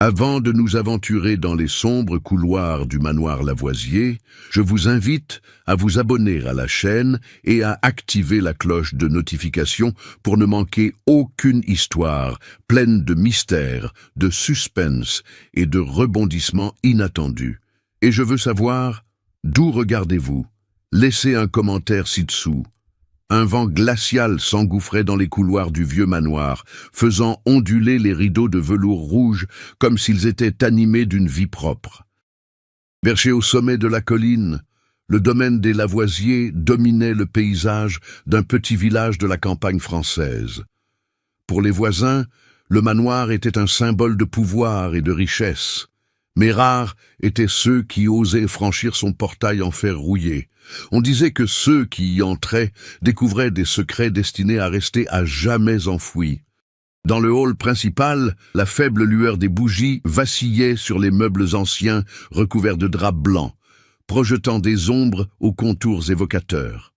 Avant de nous aventurer dans les sombres couloirs du manoir Lavoisier, je vous invite à vous abonner à la chaîne et à activer la cloche de notification pour ne manquer aucune histoire pleine de mystères, de suspense et de rebondissements inattendus. Et je veux savoir, d'où regardez-vous? Laissez un commentaire ci-dessous. Un vent glacial s'engouffrait dans les couloirs du vieux manoir, faisant onduler les rideaux de velours rouge comme s'ils étaient animés d'une vie propre. Perché au sommet de la colline, le domaine des Lavoisier dominait le paysage d'un petit village de la campagne française. Pour les voisins, le manoir était un symbole de pouvoir et de richesse. Mais rares étaient ceux qui osaient franchir son portail en fer rouillé. On disait que ceux qui y entraient découvraient des secrets destinés à rester à jamais enfouis. Dans le hall principal, la faible lueur des bougies vacillait sur les meubles anciens recouverts de draps blancs, projetant des ombres aux contours évocateurs.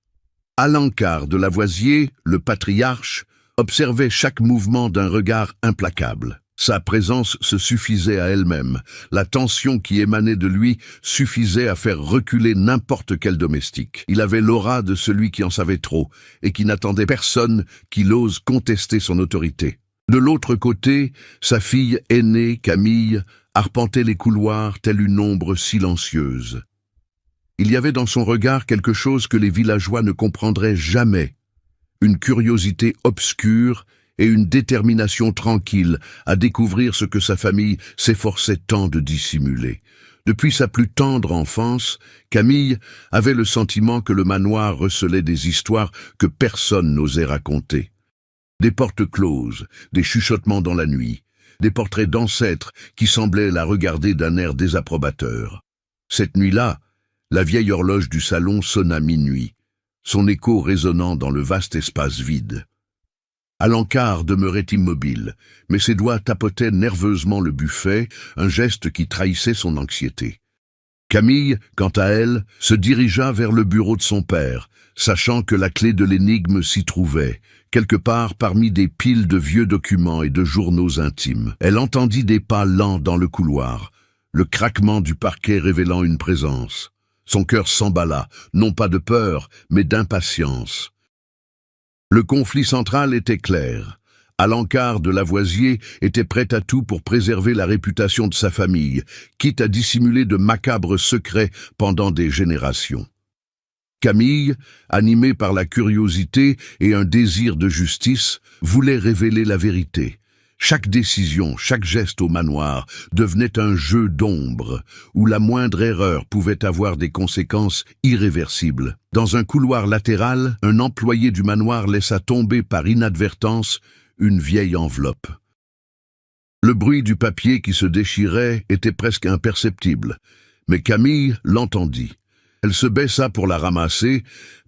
Alencar de Lavoisier, le patriarche, observait chaque mouvement d'un regard implacable. Sa présence se suffisait à elle-même. La tension qui émanait de lui suffisait à faire reculer n'importe quel domestique. Il avait l'aura de celui qui en savait trop et qui n'attendait personne qu'il ose contester son autorité. De l'autre côté, sa fille aînée, Camille, arpentait les couloirs telle une ombre silencieuse. Il y avait dans son regard quelque chose que les villageois ne comprendraient jamais. Une curiosité obscure et une détermination tranquille à découvrir ce que sa famille s'efforçait tant de dissimuler. Depuis sa plus tendre enfance, Camille avait le sentiment que le manoir recelait des histoires que personne n'osait raconter. Des portes closes, des chuchotements dans la nuit, des portraits d'ancêtres qui semblaient la regarder d'un air désapprobateur. Cette nuit-là, la vieille horloge du salon sonna minuit, son écho résonnant dans le vaste espace vide. Alencar demeurait immobile, mais ses doigts tapotaient nerveusement le buffet, un geste qui trahissait son anxiété. Camille, quant à elle, se dirigea vers le bureau de son père, sachant que la clé de l'énigme s'y trouvait, quelque part parmi des piles de vieux documents et de journaux intimes. Elle entendit des pas lents dans le couloir, le craquement du parquet révélant une présence. Son cœur s'emballa, non pas de peur, mais d'impatience. Le conflit central était clair. Alencar de Lavoisier était prêt à tout pour préserver la réputation de sa famille, quitte à dissimuler de macabres secrets pendant des générations. Camille, animée par la curiosité et un désir de justice, voulait révéler la vérité. Chaque décision, chaque geste au manoir devenait un jeu d'ombre, où la moindre erreur pouvait avoir des conséquences irréversibles. Dans un couloir latéral, un employé du manoir laissa tomber par inadvertance une vieille enveloppe. Le bruit du papier qui se déchirait était presque imperceptible, mais Camille l'entendit. Elle se baissa pour la ramasser,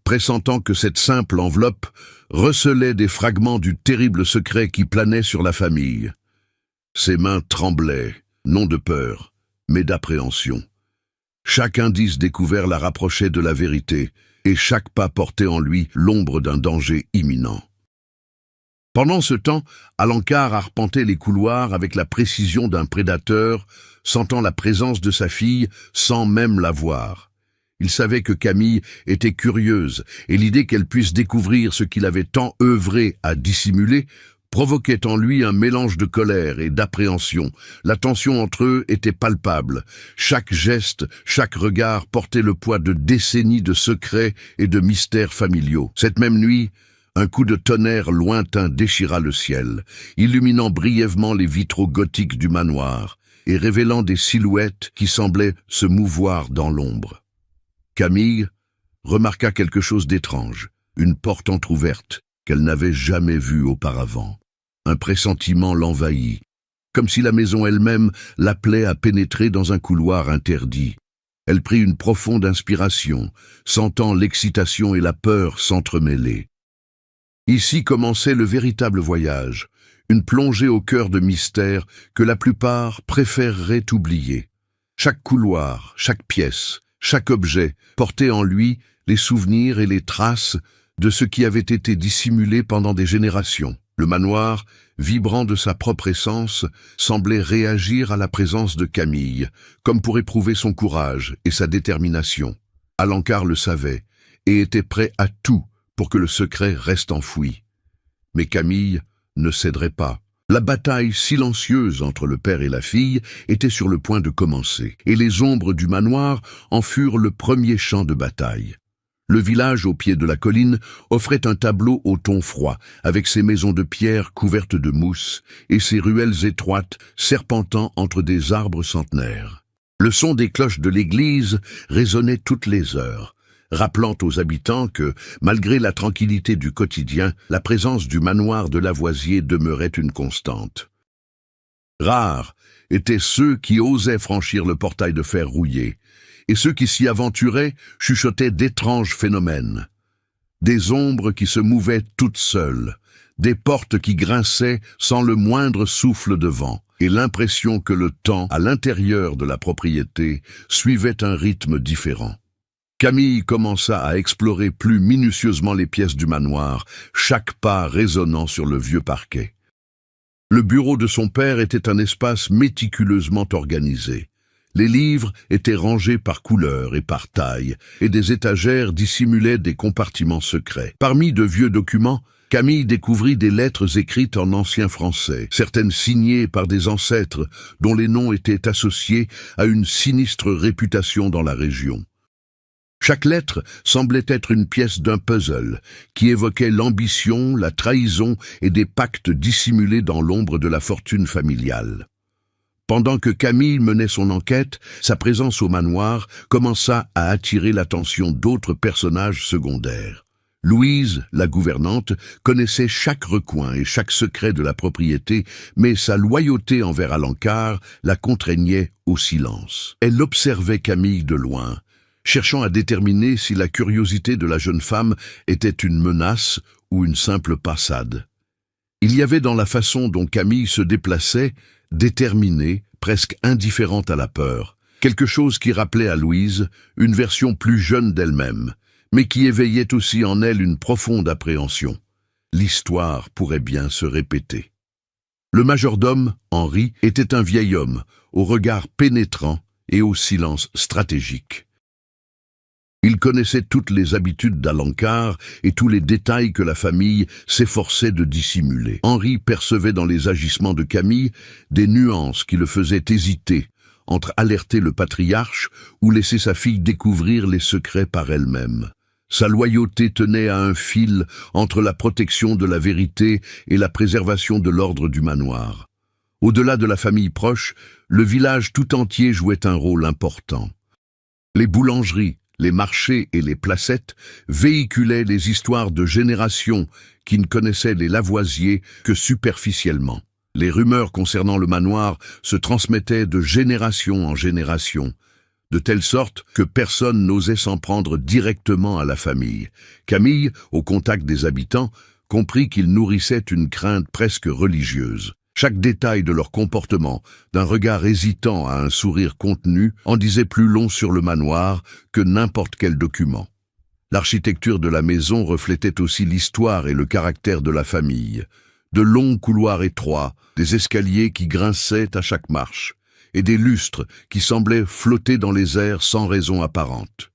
pressentant que cette simple enveloppe recelait des fragments du terrible secret qui planait sur la famille. Ses mains tremblaient, non de peur, mais d'appréhension. Chaque indice découvert la rapprochait de la vérité, et chaque pas portait en lui l'ombre d'un danger imminent. Pendant ce temps, Alencar arpentait les couloirs avec la précision d'un prédateur, sentant la présence de sa fille sans même la voir. Il savait que Camille était curieuse, et l'idée qu'elle puisse découvrir ce qu'il avait tant œuvré à dissimuler provoquait en lui un mélange de colère et d'appréhension. La tension entre eux était palpable. Chaque geste, chaque regard portait le poids de décennies de secrets et de mystères familiaux. Cette même nuit, un coup de tonnerre lointain déchira le ciel, illuminant brièvement les vitraux gothiques du manoir et révélant des silhouettes qui semblaient se mouvoir dans l'ombre. Camille remarqua quelque chose d'étrange, une porte entr'ouverte qu'elle n'avait jamais vue auparavant. Un pressentiment l'envahit, comme si la maison elle-même l'appelait à pénétrer dans un couloir interdit. Elle prit une profonde inspiration, sentant l'excitation et la peur s'entremêler. Ici commençait le véritable voyage, une plongée au cœur de mystères que la plupart préféreraient oublier. Chaque couloir, chaque pièce, chaque objet portait en lui les souvenirs et les traces de ce qui avait été dissimulé pendant des générations. Le manoir, vibrant de sa propre essence, semblait réagir à la présence de Camille, comme pour éprouver son courage et sa détermination. Alencar le savait, et était prêt à tout pour que le secret reste enfoui. Mais Camille ne céderait pas. La bataille silencieuse entre le père et la fille était sur le point de commencer, et les ombres du manoir en furent le premier champ de bataille. Le village au pied de la colline offrait un tableau au ton froid, avec ses maisons de pierre couvertes de mousse et ses ruelles étroites serpentant entre des arbres centenaires. Le son des cloches de l'église résonnait toutes les heures, rappelant aux habitants que, malgré la tranquillité du quotidien, la présence du manoir de Lavoisier demeurait une constante. Rares étaient ceux qui osaient franchir le portail de fer rouillé, et ceux qui s'y aventuraient chuchotaient d'étranges phénomènes. Des ombres qui se mouvaient toutes seules, des portes qui grinçaient sans le moindre souffle de vent, et l'impression que le temps, à l'intérieur de la propriété, suivait un rythme différent. Camille commença à explorer plus minutieusement les pièces du manoir, chaque pas résonnant sur le vieux parquet. Le bureau de son père était un espace méticuleusement organisé. Les livres étaient rangés par couleur et par taille, et des étagères dissimulaient des compartiments secrets. Parmi de vieux documents, Camille découvrit des lettres écrites en ancien français, certaines signées par des ancêtres dont les noms étaient associés à une sinistre réputation dans la région. Chaque lettre semblait être une pièce d'un puzzle qui évoquait l'ambition, la trahison et des pactes dissimulés dans l'ombre de la fortune familiale. Pendant que Camille menait son enquête, sa présence au manoir commença à attirer l'attention d'autres personnages secondaires. Louise, la gouvernante, connaissait chaque recoin et chaque secret de la propriété, mais sa loyauté envers Alencar la contraignait au silence. Elle observait Camille de loin, cherchant à déterminer si la curiosité de la jeune femme était une menace ou une simple passade. Il y avait dans la façon dont Camille se déplaçait, déterminée, presque indifférente à la peur, quelque chose qui rappelait à Louise une version plus jeune d'elle-même, mais qui éveillait aussi en elle une profonde appréhension. L'histoire pourrait bien se répéter. Le majordome, Henri, était un vieil homme, au regard pénétrant et au silence stratégique. Il connaissait toutes les habitudes d'Alencar et tous les détails que la famille s'efforçait de dissimuler. Henri percevait dans les agissements de Camille des nuances qui le faisaient hésiter entre alerter le patriarche ou laisser sa fille découvrir les secrets par elle-même. Sa loyauté tenait à un fil entre la protection de la vérité et la préservation de l'ordre du manoir. Au-delà de la famille proche, le village tout entier jouait un rôle important. Les boulangeries, les marchés et les placettes véhiculaient les histoires de générations qui ne connaissaient les Lavoisier que superficiellement. Les rumeurs concernant le manoir se transmettaient de génération en génération, de telle sorte que personne n'osait s'en prendre directement à la famille. Camille, au contact des habitants, comprit qu'ils nourrissaient une crainte presque religieuse. Chaque détail de leur comportement, d'un regard hésitant à un sourire contenu, en disait plus long sur le manoir que n'importe quel document. L'architecture de la maison reflétait aussi l'histoire et le caractère de la famille. De longs couloirs étroits, des escaliers qui grinçaient à chaque marche, et des lustres qui semblaient flotter dans les airs sans raison apparente.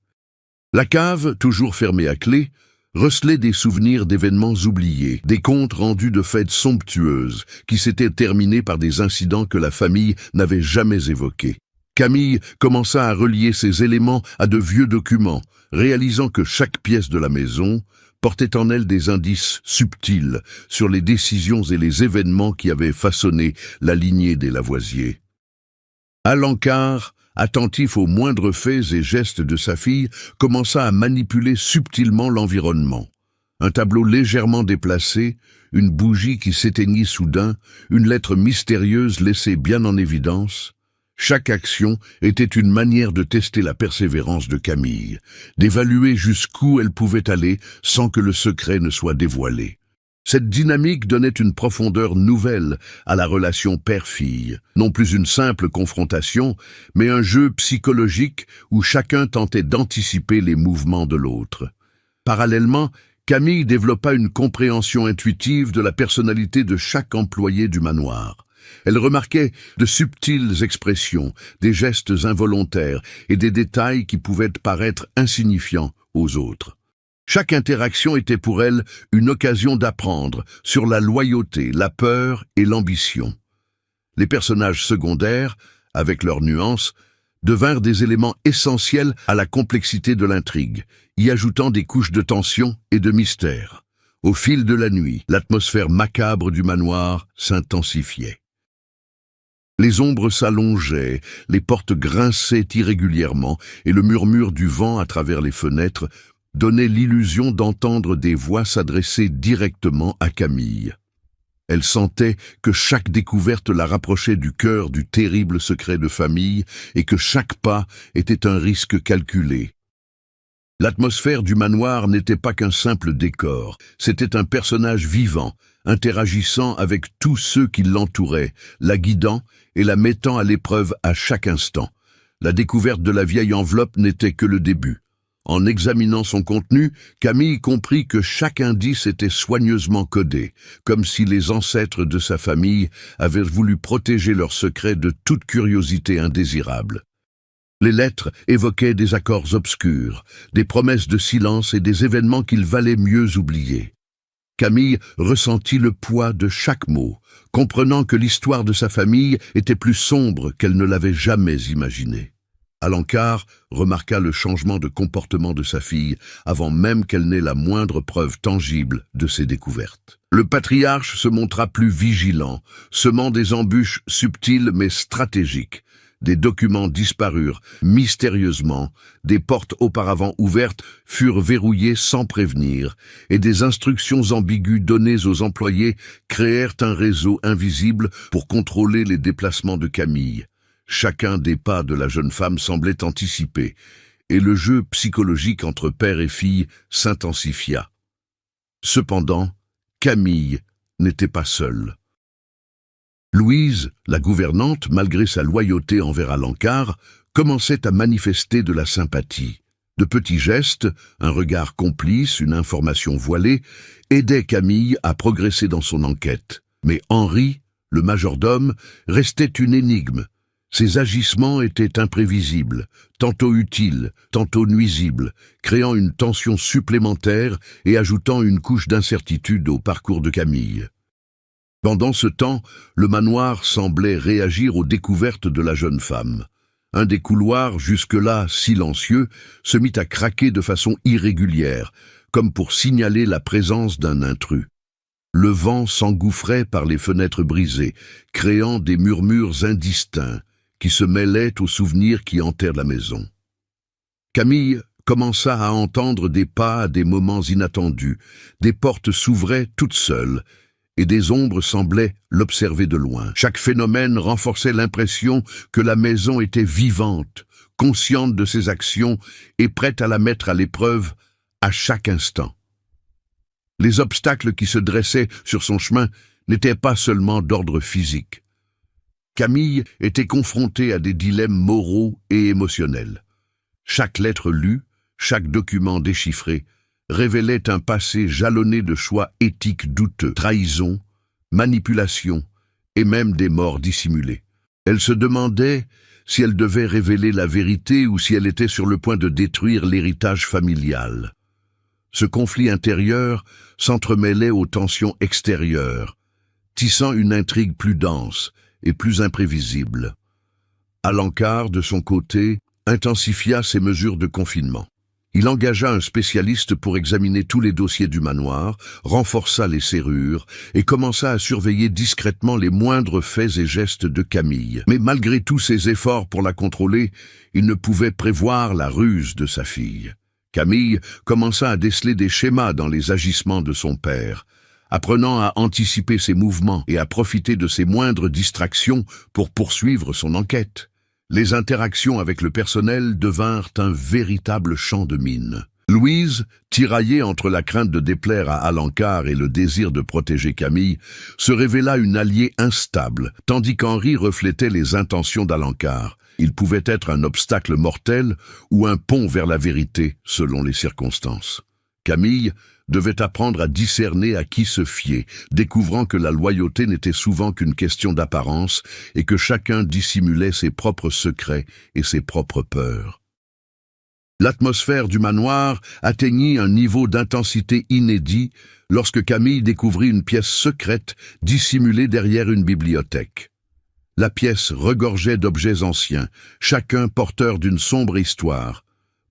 La cave, toujours fermée à clé, recelait des souvenirs d'événements oubliés, des comptes rendus de fêtes somptueuses qui s'étaient terminés par des incidents que la famille n'avait jamais évoqués. Camille commença à relier ces éléments à de vieux documents, réalisant que chaque pièce de la maison portait en elle des indices subtils sur les décisions et les événements qui avaient façonné la lignée des Lavoisier. Alencar, attentif aux moindres faits et gestes de sa fille, commença à manipuler subtilement l'environnement. Un tableau légèrement déplacé, une bougie qui s'éteignit soudain, une lettre mystérieuse laissée bien en évidence. Chaque action était une manière de tester la persévérance de Camille, d'évaluer jusqu'où elle pouvait aller sans que le secret ne soit dévoilé. Cette dynamique donnait une profondeur nouvelle à la relation père-fille, non plus une simple confrontation, mais un jeu psychologique où chacun tentait d'anticiper les mouvements de l'autre. Parallèlement, Camille développa une compréhension intuitive de la personnalité de chaque employé du manoir. Elle remarquait de subtiles expressions, des gestes involontaires et des détails qui pouvaient paraître insignifiants aux autres. Chaque interaction était pour elle une occasion d'apprendre sur la loyauté, la peur et l'ambition. Les personnages secondaires, avec leurs nuances, devinrent des éléments essentiels à la complexité de l'intrigue, y ajoutant des couches de tension et de mystère. Au fil de la nuit, l'atmosphère macabre du manoir s'intensifiait. Les ombres s'allongeaient, les portes grinçaient irrégulièrement et le murmure du vent à travers les fenêtres donnait l'illusion d'entendre des voix s'adresser directement à Camille. Elle sentait que chaque découverte la rapprochait du cœur du terrible secret de famille et que chaque pas était un risque calculé. L'atmosphère du manoir n'était pas qu'un simple décor, c'était un personnage vivant, interagissant avec tous ceux qui l'entouraient, la guidant et la mettant à l'épreuve à chaque instant. La découverte de la vieille enveloppe n'était que le début. En examinant son contenu, Camille comprit que chaque indice était soigneusement codé, comme si les ancêtres de sa famille avaient voulu protéger leur secret de toute curiosité indésirable. Les lettres évoquaient des accords obscurs, des promesses de silence et des événements qu'il valait mieux oublier. Camille ressentit le poids de chaque mot, comprenant que l'histoire de sa famille était plus sombre qu'elle ne l'avait jamais imaginé. Alencar remarqua le changement de comportement de sa fille avant même qu'elle n'ait la moindre preuve tangible de ses découvertes. Le patriarche se montra plus vigilant, semant des embûches subtiles mais stratégiques. Des documents disparurent mystérieusement, des portes auparavant ouvertes furent verrouillées sans prévenir, et des instructions ambiguës données aux employés créèrent un réseau invisible pour contrôler les déplacements de Camille. Chacun des pas de la jeune femme semblait anticipé, et le jeu psychologique entre père et fille s'intensifia. Cependant, Camille n'était pas seule. Louise, la gouvernante, malgré sa loyauté envers Alencar, commençait à manifester de la sympathie. De petits gestes, un regard complice, une information voilée, aidaient Camille à progresser dans son enquête. Mais Henri, le majordome, restait une énigme. Ses agissements étaient imprévisibles, tantôt utiles, tantôt nuisibles, créant une tension supplémentaire et ajoutant une couche d'incertitude au parcours de Camille. Pendant ce temps, le manoir semblait réagir aux découvertes de la jeune femme. Un des couloirs, jusque-là silencieux, se mit à craquer de façon irrégulière, comme pour signaler la présence d'un intrus. Le vent s'engouffrait par les fenêtres brisées, créant des murmures indistincts, qui se mêlaient aux souvenirs qui hantèrent la maison. Camille commença à entendre des pas à des moments inattendus, des portes s'ouvraient toutes seules, et des ombres semblaient l'observer de loin. Chaque phénomène renforçait l'impression que la maison était vivante, consciente de ses actions et prête à la mettre à l'épreuve à chaque instant. Les obstacles qui se dressaient sur son chemin n'étaient pas seulement d'ordre physique. Camille était confrontée à des dilemmes moraux et émotionnels. Chaque lettre lue, chaque document déchiffré, révélait un passé jalonné de choix éthiques douteux, trahison, manipulation et même des morts dissimulées. Elle se demandait si elle devait révéler la vérité ou si elle était sur le point de détruire l'héritage familial. Ce conflit intérieur s'entremêlait aux tensions extérieures, tissant une intrigue plus dense et plus imprévisible. Alencar, de son côté, intensifia ses mesures de confinement. Il engagea un spécialiste pour examiner tous les dossiers du manoir, renforça les serrures et commença à surveiller discrètement les moindres faits et gestes de Camille. Mais malgré tous ses efforts pour la contrôler, il ne pouvait prévoir la ruse de sa fille. Camille commença à déceler des schémas dans les agissements de son père, apprenant à anticiper ses mouvements et à profiter de ses moindres distractions pour poursuivre son enquête. Les interactions avec le personnel devinrent un véritable champ de mine. Louise, tiraillée entre la crainte de déplaire à Alencar et le désir de protéger Camille, se révéla une alliée instable, tandis qu'Henri reflétait les intentions d'Alencar. Il pouvait être un obstacle mortel ou un pont vers la vérité, selon les circonstances. Camille, devait apprendre à discerner à qui se fier, découvrant que la loyauté n'était souvent qu'une question d'apparence et que chacun dissimulait ses propres secrets et ses propres peurs. L'atmosphère du manoir atteignit un niveau d'intensité inédit lorsque Camille découvrit une pièce secrète dissimulée derrière une bibliothèque. La pièce regorgeait d'objets anciens, chacun porteur d'une sombre histoire.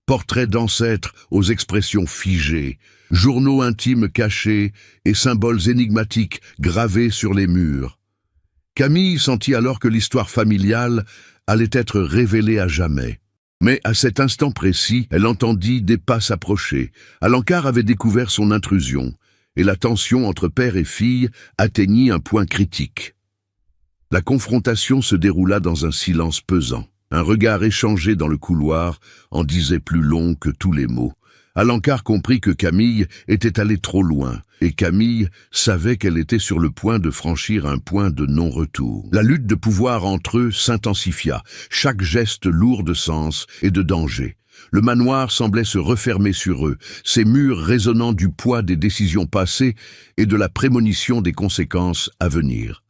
Portraits d'ancêtres aux expressions figées, journaux intimes cachés et symboles énigmatiques gravés sur les murs. Camille sentit alors que l'histoire familiale allait être révélée à jamais. Mais à cet instant précis, elle entendit des pas s'approcher. Alencar avait découvert son intrusion, et la tension entre père et fille atteignit un point critique. La confrontation se déroula dans un silence pesant. Un regard échangé dans le couloir en disait plus long que tous les mots. Alencar comprit que Camille était allée trop loin, et Camille savait qu'elle était sur le point de franchir un point de non-retour. La lutte de pouvoir entre eux s'intensifia, chaque geste lourd de sens et de danger. Le manoir semblait se refermer sur eux, ses murs résonnant du poids des décisions passées et de la prémonition des conséquences à venir.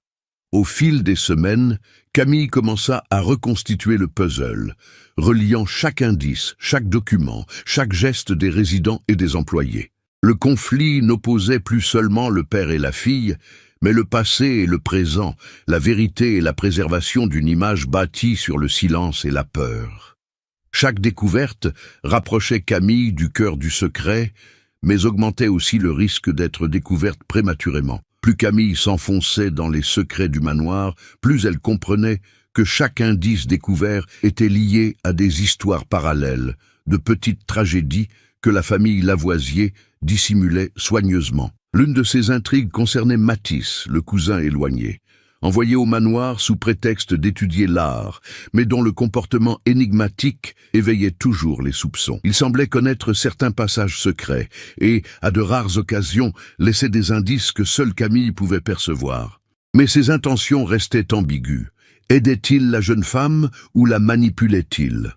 Au fil des semaines, Camille commença à reconstituer le puzzle, reliant chaque indice, chaque document, chaque geste des résidents et des employés. Le conflit n'opposait plus seulement le père et la fille, mais le passé et le présent, la vérité et la préservation d'une image bâtie sur le silence et la peur. Chaque découverte rapprochait Camille du cœur du secret, mais augmentait aussi le risque d'être découverte prématurément. Plus Camille s'enfonçait dans les secrets du manoir, plus elle comprenait que chaque indice découvert était lié à des histoires parallèles, de petites tragédies que la famille Lavoisier dissimulait soigneusement. L'une de ces intrigues concernait Matisse, le cousin éloigné, envoyé au manoir sous prétexte d'étudier l'art, mais dont le comportement énigmatique éveillait toujours les soupçons. Il semblait connaître certains passages secrets et, à de rares occasions, laissait des indices que seule Camille pouvait percevoir. Mais ses intentions restaient ambiguës. Aidait-il la jeune femme ou la manipulait-il?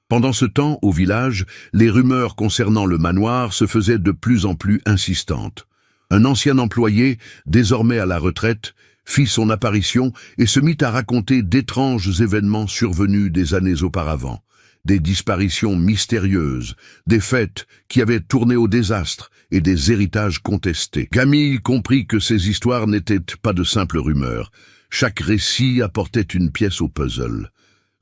Pendant ce temps, au village, les rumeurs concernant le manoir se faisaient de plus en plus insistantes. Un ancien employé, désormais à la retraite, fit son apparition et se mit à raconter d'étranges événements survenus des années auparavant. Des disparitions mystérieuses, des fêtes qui avaient tourné au désastre et des héritages contestés. Camille comprit que ces histoires n'étaient pas de simples rumeurs. Chaque récit apportait une pièce au puzzle.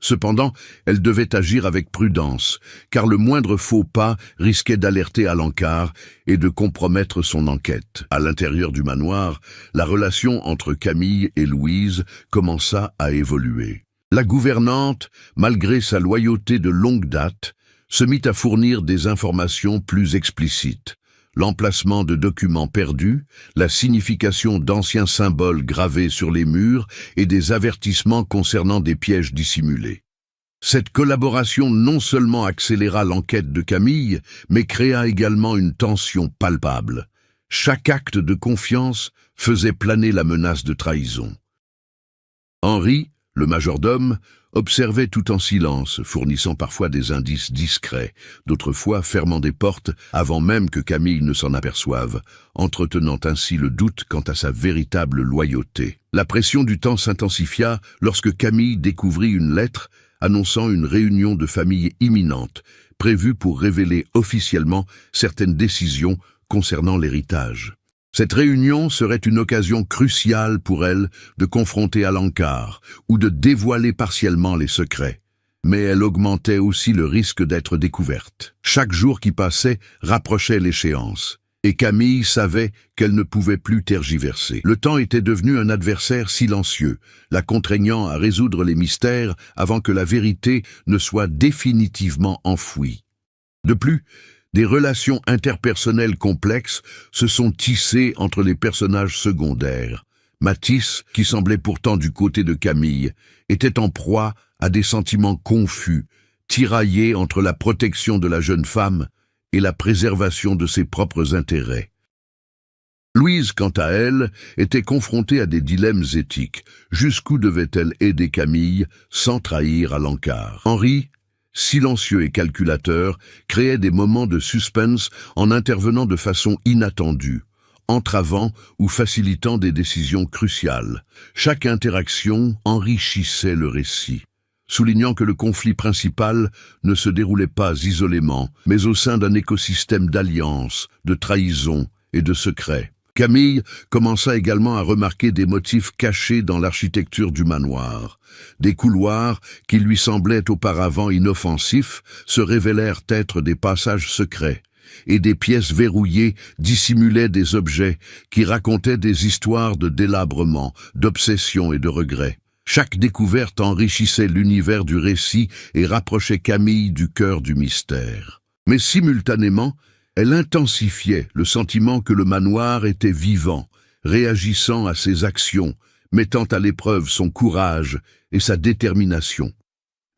Cependant, elle devait agir avec prudence, car le moindre faux pas risquait d'alerter Alencar et de compromettre son enquête. À l'intérieur du manoir, la relation entre Camille et Louise commença à évoluer. La gouvernante, malgré sa loyauté de longue date, se mit à fournir des informations plus explicites. L'emplacement de documents perdus, la signification d'anciens symboles gravés sur les murs et des avertissements concernant des pièges dissimulés. Cette collaboration non seulement accéléra l'enquête de Camille, mais créa également une tension palpable. Chaque acte de confiance faisait planer la menace de trahison. Henri, le majordome, observait tout en silence, fournissant parfois des indices discrets, d'autres fois fermant des portes avant même que Camille ne s'en aperçoive, entretenant ainsi le doute quant à sa véritable loyauté. La pression du temps s'intensifia lorsque Camille découvrit une lettre annonçant une réunion de famille imminente, prévue pour révéler officiellement certaines décisions concernant l'héritage. Cette réunion serait une occasion cruciale pour elle de confronter Alencar ou de dévoiler partiellement les secrets. Mais elle augmentait aussi le risque d'être découverte. Chaque jour qui passait rapprochait l'échéance, et Camille savait qu'elle ne pouvait plus tergiverser. Le temps était devenu un adversaire silencieux, la contraignant à résoudre les mystères avant que la vérité ne soit définitivement enfouie. De plus, des relations interpersonnelles complexes se sont tissées entre les personnages secondaires. Matisse, qui semblait pourtant du côté de Camille, était en proie à des sentiments confus, tiraillé entre la protection de la jeune femme et la préservation de ses propres intérêts. Louise, quant à elle, était confrontée à des dilemmes éthiques. Jusqu'où devait-elle aider Camille sans trahir Alencar? Henri, silencieux et calculateur, créait des moments de suspense en intervenant de façon inattendue, entravant ou facilitant des décisions cruciales. Chaque interaction enrichissait le récit, soulignant que le conflit principal ne se déroulait pas isolément, mais au sein d'un écosystème d'alliances, de trahisons et de secrets. Camille commença également à remarquer des motifs cachés dans l'architecture du manoir. Des couloirs qui lui semblaient auparavant inoffensifs se révélèrent être des passages secrets, et des pièces verrouillées dissimulaient des objets qui racontaient des histoires de délabrement, d'obsession et de regret. Chaque découverte enrichissait l'univers du récit et rapprochait Camille du cœur du mystère. Mais simultanément, elle intensifiait le sentiment que le manoir était vivant, réagissant à ses actions, mettant à l'épreuve son courage et sa détermination.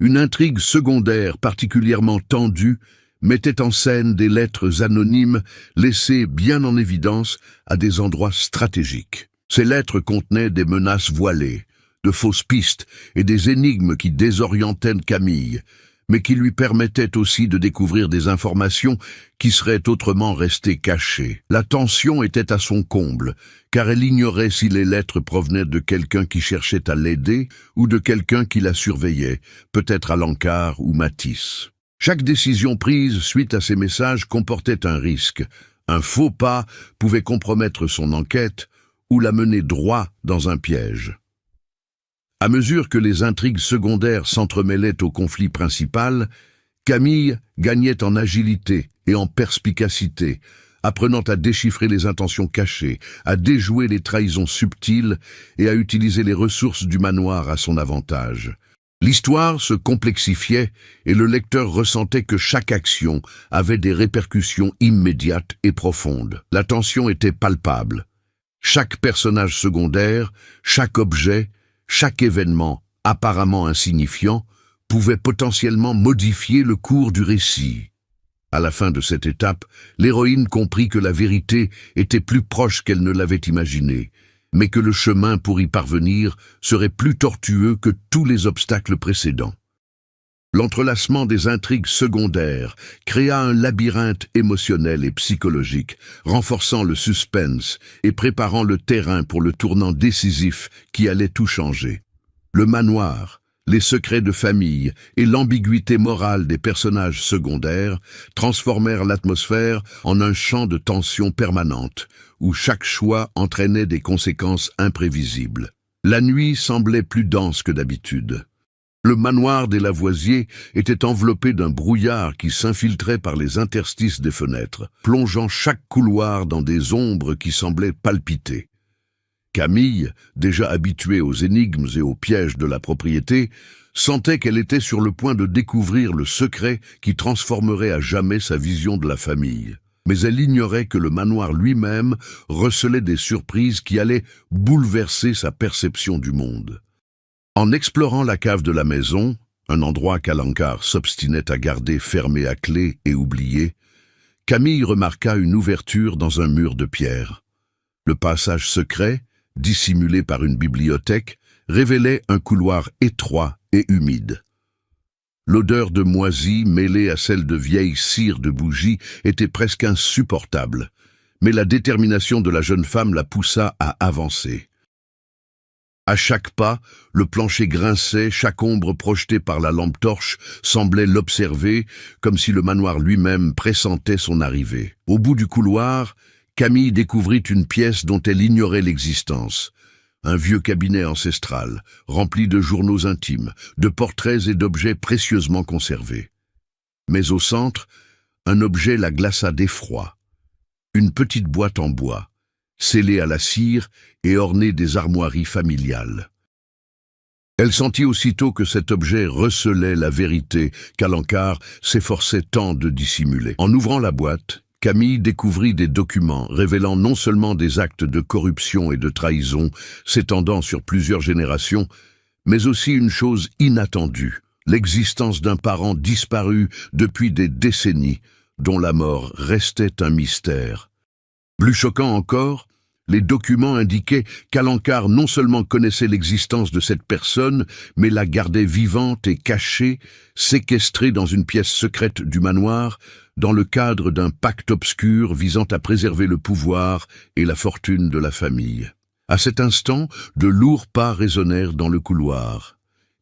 Une intrigue secondaire particulièrement tendue mettait en scène des lettres anonymes laissées bien en évidence à des endroits stratégiques. Ces lettres contenaient des menaces voilées, de fausses pistes et des énigmes qui désorientaient Camille, mais qui lui permettaient aussi de découvrir des informations qui seraient autrement restées cachées. La tension était à son comble, car elle ignorait si les lettres provenaient de quelqu'un qui cherchait à l'aider ou de quelqu'un qui la surveillait, peut-être Alencar ou Matisse. Chaque décision prise suite à ces messages comportait un risque. Un faux pas pouvait compromettre son enquête ou la mener droit dans un piège. À mesure que les intrigues secondaires s'entremêlaient au conflit principal, Camille gagnait en agilité et en perspicacité, apprenant à déchiffrer les intentions cachées, à déjouer les trahisons subtiles et à utiliser les ressources du manoir à son avantage. L'histoire se complexifiait et le lecteur ressentait que chaque action avait des répercussions immédiates et profondes. La tension était palpable. Chaque personnage secondaire, chaque objet, chaque événement, apparemment insignifiant, pouvait potentiellement modifier le cours du récit. À la fin de cette étape, l'héroïne comprit que la vérité était plus proche qu'elle ne l'avait imaginé, mais que le chemin pour y parvenir serait plus tortueux que tous les obstacles précédents. L'entrelacement des intrigues secondaires créa un labyrinthe émotionnel et psychologique, renforçant le suspense et préparant le terrain pour le tournant décisif qui allait tout changer. Le manoir, les secrets de famille et l'ambiguïté morale des personnages secondaires transformèrent l'atmosphère en un champ de tension permanente, où chaque choix entraînait des conséquences imprévisibles. La nuit semblait plus dense que d'habitude. Le manoir des Lavoisier était enveloppé d'un brouillard qui s'infiltrait par les interstices des fenêtres, plongeant chaque couloir dans des ombres qui semblaient palpiter. Camille, déjà habituée aux énigmes et aux pièges de la propriété, sentait qu'elle était sur le point de découvrir le secret qui transformerait à jamais sa vision de la famille. Mais elle ignorait que le manoir lui-même recelait des surprises qui allaient bouleverser sa perception du monde. En explorant la cave de la maison, un endroit qu'Alencar s'obstinait à garder fermé à clé et oublié, Camille remarqua une ouverture dans un mur de pierre. Le passage secret, dissimulé par une bibliothèque, révélait un couloir étroit et humide. L'odeur de moisi mêlée à celle de vieille cire de bougie était presque insupportable, mais la détermination de la jeune femme la poussa à avancer. À chaque pas, le plancher grinçait, chaque ombre projetée par la lampe torche semblait l'observer, comme si le manoir lui-même pressentait son arrivée. Au bout du couloir, Camille découvrit une pièce dont elle ignorait l'existence. Un vieux cabinet ancestral, rempli de journaux intimes, de portraits et d'objets précieusement conservés. Mais au centre, un objet la glaça d'effroi. Une petite boîte en bois, scellée à la cire et ornée des armoiries familiales. Elle sentit aussitôt que cet objet recelait la vérité qu'Alencar s'efforçait tant de dissimuler. En ouvrant la boîte, Camille découvrit des documents révélant non seulement des actes de corruption et de trahison s'étendant sur plusieurs générations, mais aussi une chose inattendue, l'existence d'un parent disparu depuis des décennies, dont la mort restait un mystère. Plus choquant encore, Les documents indiquaient qu'Alencar non seulement connaissait l'existence de cette personne, mais la gardait vivante et cachée, séquestrée dans une pièce secrète du manoir, dans le cadre d'un pacte obscur visant à préserver le pouvoir et la fortune de la famille. À cet instant, de lourds pas résonnèrent dans le couloir.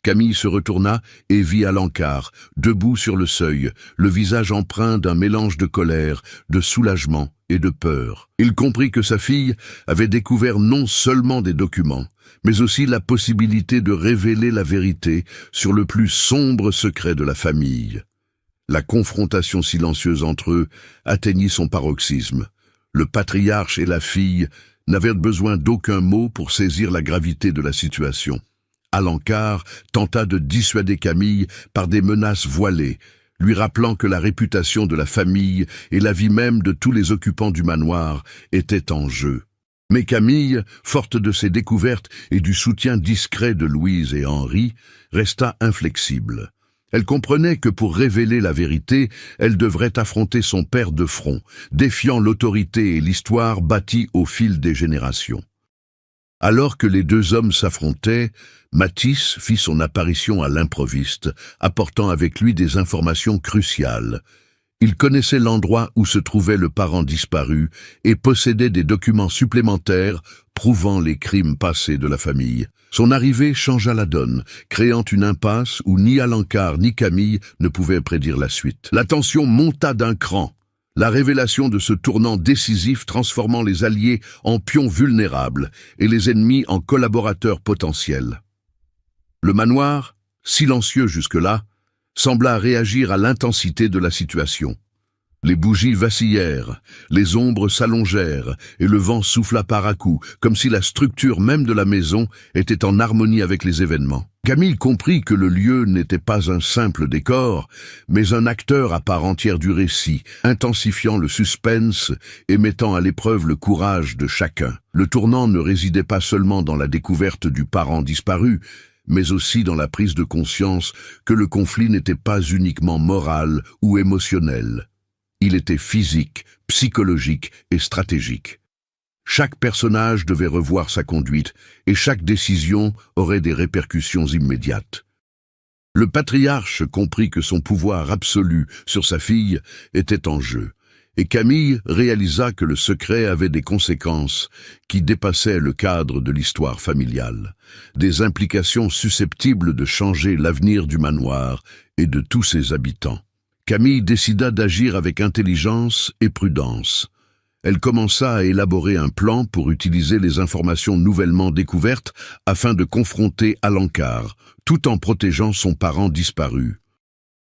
Camille se retourna et vit Alencar, debout sur le seuil, le visage empreint d'un mélange de colère, de soulagement et de peur. Il comprit que sa fille avait découvert non seulement des documents, mais aussi la possibilité de révéler la vérité sur le plus sombre secret de la famille. La confrontation silencieuse entre eux atteignit son paroxysme. Le patriarche et la fille n'avaient besoin d'aucun mot pour saisir la gravité de la situation. Alencar tenta de dissuader Camille par des menaces voilées, lui rappelant que la réputation de la famille et la vie même de tous les occupants du manoir étaient en jeu. Mais Camille, forte de ses découvertes et du soutien discret de Louise et Henri, resta inflexible. Elle comprenait que pour révéler la vérité, elle devrait affronter son père de front, défiant l'autorité et l'histoire bâties au fil des générations. Alors que les deux hommes s'affrontaient, Mathis fit son apparition à l'improviste, apportant avec lui des informations cruciales. Il connaissait l'endroit où se trouvait le parent disparu et possédait des documents supplémentaires prouvant les crimes passés de la famille. Son arrivée changea la donne, créant une impasse où ni Alencar ni Camille ne pouvaient prédire la suite. La tension monta d'un cran. La révélation de ce tournant décisif transformant les alliés en pions vulnérables et les ennemis en collaborateurs potentiels. Le manoir, silencieux jusque-là, sembla réagir à l'intensité de la situation. Les bougies vacillèrent, les ombres s'allongèrent et le vent souffla par à-coups, comme si la structure même de la maison était en harmonie avec les événements. Camille comprit que le lieu n'était pas un simple décor, mais un acteur à part entière du récit, intensifiant le suspense et mettant à l'épreuve le courage de chacun. Le tournant ne résidait pas seulement dans la découverte du parent disparu, mais aussi dans la prise de conscience que le conflit n'était pas uniquement moral ou émotionnel. Il était physique, psychologique et stratégique. Chaque personnage devait revoir sa conduite et chaque décision aurait des répercussions immédiates. Le patriarche comprit que son pouvoir absolu sur sa fille était en jeu, et Camille réalisa que le secret avait des conséquences qui dépassaient le cadre de l'histoire familiale, des implications susceptibles de changer l'avenir du manoir et de tous ses habitants. Camille décida d'agir avec intelligence et prudence. Elle commença à élaborer un plan pour utiliser les informations nouvellement découvertes afin de confronter Alencar, tout en protégeant son parent disparu.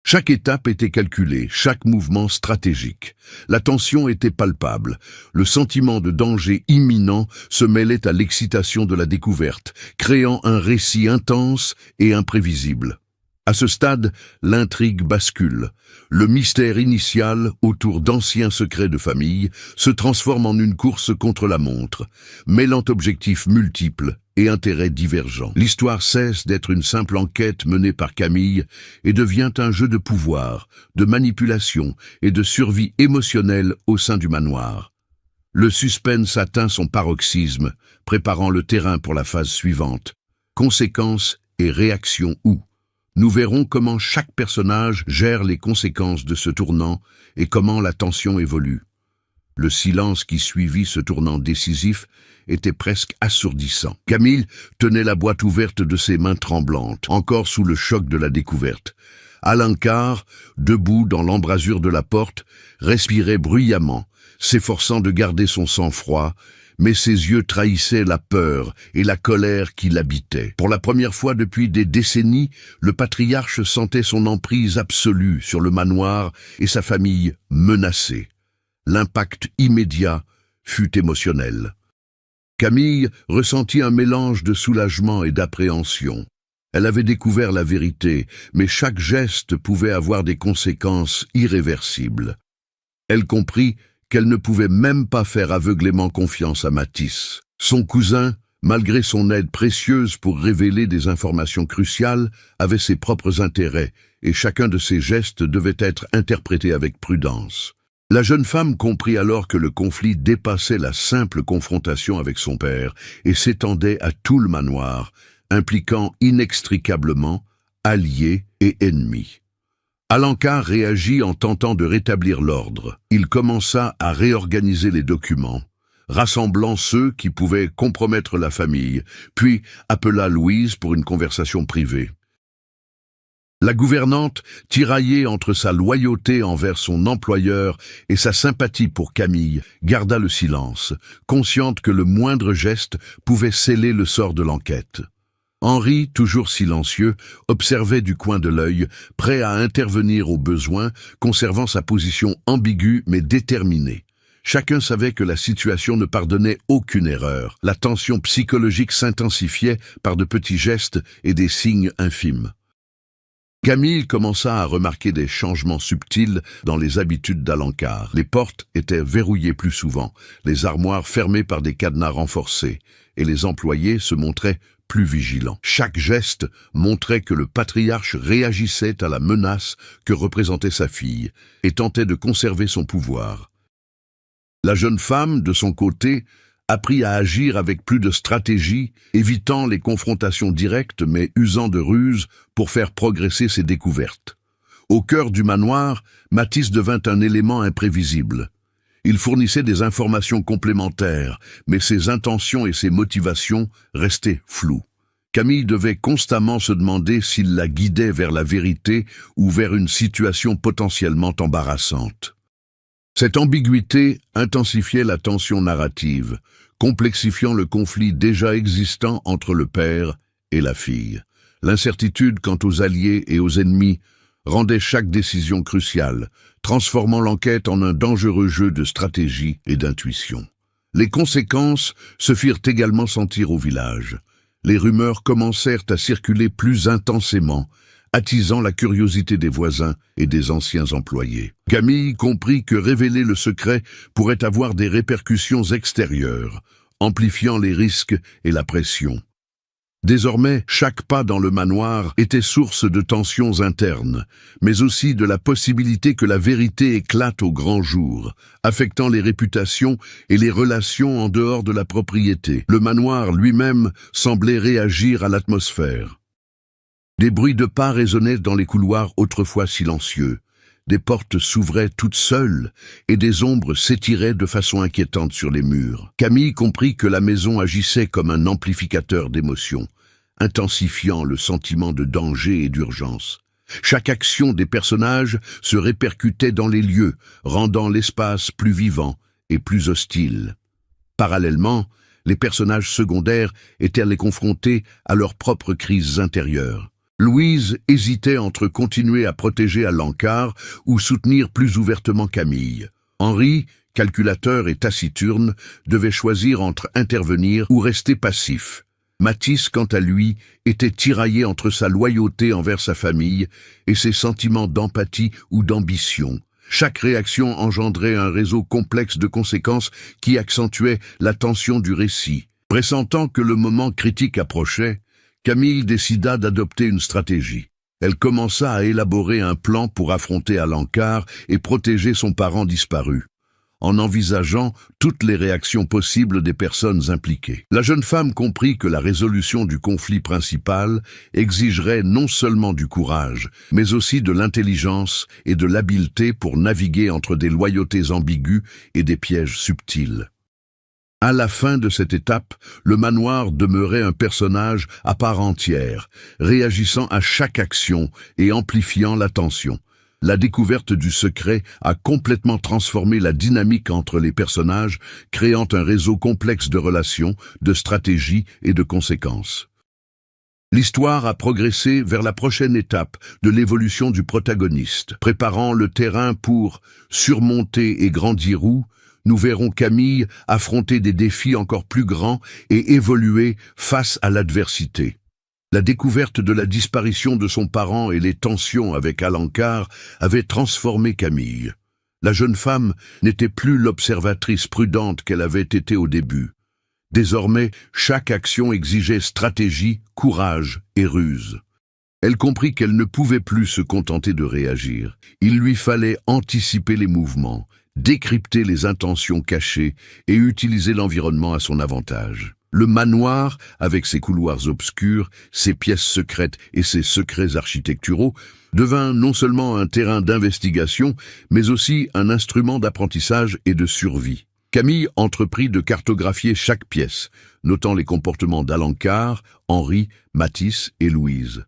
Chaque étape était calculée, chaque mouvement stratégique. La tension était palpable. Le sentiment de danger imminent se mêlait à l'excitation de la découverte, créant un récit intense et imprévisible. À ce stade, l'intrigue bascule. Le mystère initial, autour d'anciens secrets de famille, se transforme en une course contre la montre, mêlant objectifs multiples et intérêts divergents. L'histoire cesse d'être une simple enquête menée par Camille et devient un jeu de pouvoir, de manipulation et de survie émotionnelle au sein du manoir. Le suspense atteint son paroxysme, préparant le terrain pour la phase suivante. Conséquences et réactions où? Nous verrons comment chaque personnage gère les conséquences de ce tournant et comment la tension évolue. Le silence qui suivit ce tournant décisif était presque assourdissant. Camille tenait la boîte ouverte de ses mains tremblantes, encore sous le choc de la découverte. Alencar, debout dans l'embrasure de la porte, respirait bruyamment, s'efforçant de garder son sang-froid, mais ses yeux trahissaient la peur et la colère qui l'habitaient. Pour la première fois depuis des décennies, le patriarche sentait son emprise absolue sur le manoir et sa famille menacée. L'impact immédiat fut émotionnel. Camille ressentit un mélange de soulagement et d'appréhension. Elle avait découvert la vérité, mais chaque geste pouvait avoir des conséquences irréversibles. Elle comprit qu'elle ne pouvait même pas faire aveuglément confiance à Mathis. Son cousin, malgré son aide précieuse pour révéler des informations cruciales, avait ses propres intérêts, et chacun de ses gestes devait être interprété avec prudence. La jeune femme comprit alors que le conflit dépassait la simple confrontation avec son père et s'étendait à tout le manoir, impliquant inextricablement alliés et ennemis. Alencar réagit en tentant de rétablir l'ordre. Il commença à réorganiser les documents, rassemblant ceux qui pouvaient compromettre la famille, puis appela Louise pour une conversation privée. La gouvernante, tiraillée entre sa loyauté envers son employeur et sa sympathie pour Camille, garda le silence, consciente que le moindre geste pouvait sceller le sort de l'enquête. Henri, toujours silencieux, observait du coin de l'œil, prêt à intervenir au besoin, conservant sa position ambiguë mais déterminée. Chacun savait que la situation ne pardonnait aucune erreur. La tension psychologique s'intensifiait par de petits gestes et des signes infimes. Camille commença à remarquer des changements subtils dans les habitudes d'Alencar. Les portes étaient verrouillées plus souvent, les armoires fermées par des cadenas renforcés, et les employés se montraient plus vigilants. Chaque geste montrait que le patriarche réagissait à la menace que représentait sa fille et tentait de conserver son pouvoir. La jeune femme, de son côté, apprit à agir avec plus de stratégie, évitant les confrontations directes mais usant de ruses pour faire progresser ses découvertes. Au cœur du manoir, Mathis devint un élément imprévisible. Il fournissait des informations complémentaires, mais ses intentions et ses motivations restaient floues. Camille devait constamment se demander s'il la guidait vers la vérité ou vers une situation potentiellement embarrassante. Cette ambiguïté intensifiait la tension narrative, complexifiant le conflit déjà existant entre le père et la fille. L'incertitude quant aux alliés et aux ennemis rendait chaque décision cruciale, transformant l'enquête en un dangereux jeu de stratégie et d'intuition. Les conséquences se firent également sentir au village. Les rumeurs commencèrent à circuler plus intensément, attisant la curiosité des voisins et des anciens employés. Camille comprit que révéler le secret pourrait avoir des répercussions extérieures, amplifiant les risques et la pression. Désormais, chaque pas dans le manoir était source de tensions internes, mais aussi de la possibilité que la vérité éclate au grand jour, affectant les réputations et les relations en dehors de la propriété. Le manoir lui-même semblait réagir à l'atmosphère. Des bruits de pas résonnaient dans les couloirs autrefois silencieux. Des portes s'ouvraient toutes seules et des ombres s'étiraient de façon inquiétante sur les murs. Camille comprit que la maison agissait comme un amplificateur d'émotions, intensifiant le sentiment de danger et d'urgence. Chaque action des personnages se répercutait dans les lieux, rendant l'espace plus vivant et plus hostile. Parallèlement, les personnages secondaires étaient les confrontés à leurs propres crises intérieures. Louise hésitait entre continuer à protéger Alencar ou soutenir plus ouvertement Camille. Henri, calculateur et taciturne, devait choisir entre intervenir ou rester passif. Mathis, quant à lui, était tiraillé entre sa loyauté envers sa famille et ses sentiments d'empathie ou d'ambition. Chaque réaction engendrait un réseau complexe de conséquences qui accentuait la tension du récit. Pressentant que le moment critique approchait, Camille décida d'adopter une stratégie. Elle commença à élaborer un plan pour affronter Alencar et protéger son parent disparu, en envisageant toutes les réactions possibles des personnes impliquées. La jeune femme comprit que la résolution du conflit principal exigerait non seulement du courage, mais aussi de l'intelligence et de l'habileté pour naviguer entre des loyautés ambiguës et des pièges subtils. À la fin de cette étape, le manoir demeurait un personnage à part entière, réagissant à chaque action et amplifiant la tension. La découverte du secret a complètement transformé la dynamique entre les personnages, créant un réseau complexe de relations, de stratégies et de conséquences. L'histoire a progressé vers la prochaine étape de l'évolution du protagoniste. Préparant le terrain pour surmonter et grandir où, nous verrons Camille affronter des défis encore plus grands et évoluer face à l'adversité. La découverte de la disparition de son parent et les tensions avec Alencar avaient transformé Camille. La jeune femme n'était plus l'observatrice prudente qu'elle avait été au début. Désormais, chaque action exigeait stratégie, courage et ruse. Elle comprit qu'elle ne pouvait plus se contenter de réagir. Il lui fallait anticiper les mouvements, décrypter les intentions cachées et utiliser l'environnement à son avantage. Le manoir, avec ses couloirs obscurs, ses pièces secrètes et ses secrets architecturaux, devint non seulement un terrain d'investigation, mais aussi un instrument d'apprentissage et de survie. Camille entreprit de cartographier chaque pièce, notant les comportements d'Alencar, Henri, Matisse et Louise.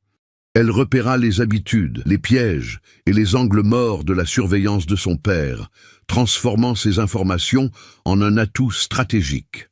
Elle repéra les habitudes, les pièges et les angles morts de la surveillance de son père, transformant ces informations en un atout stratégique.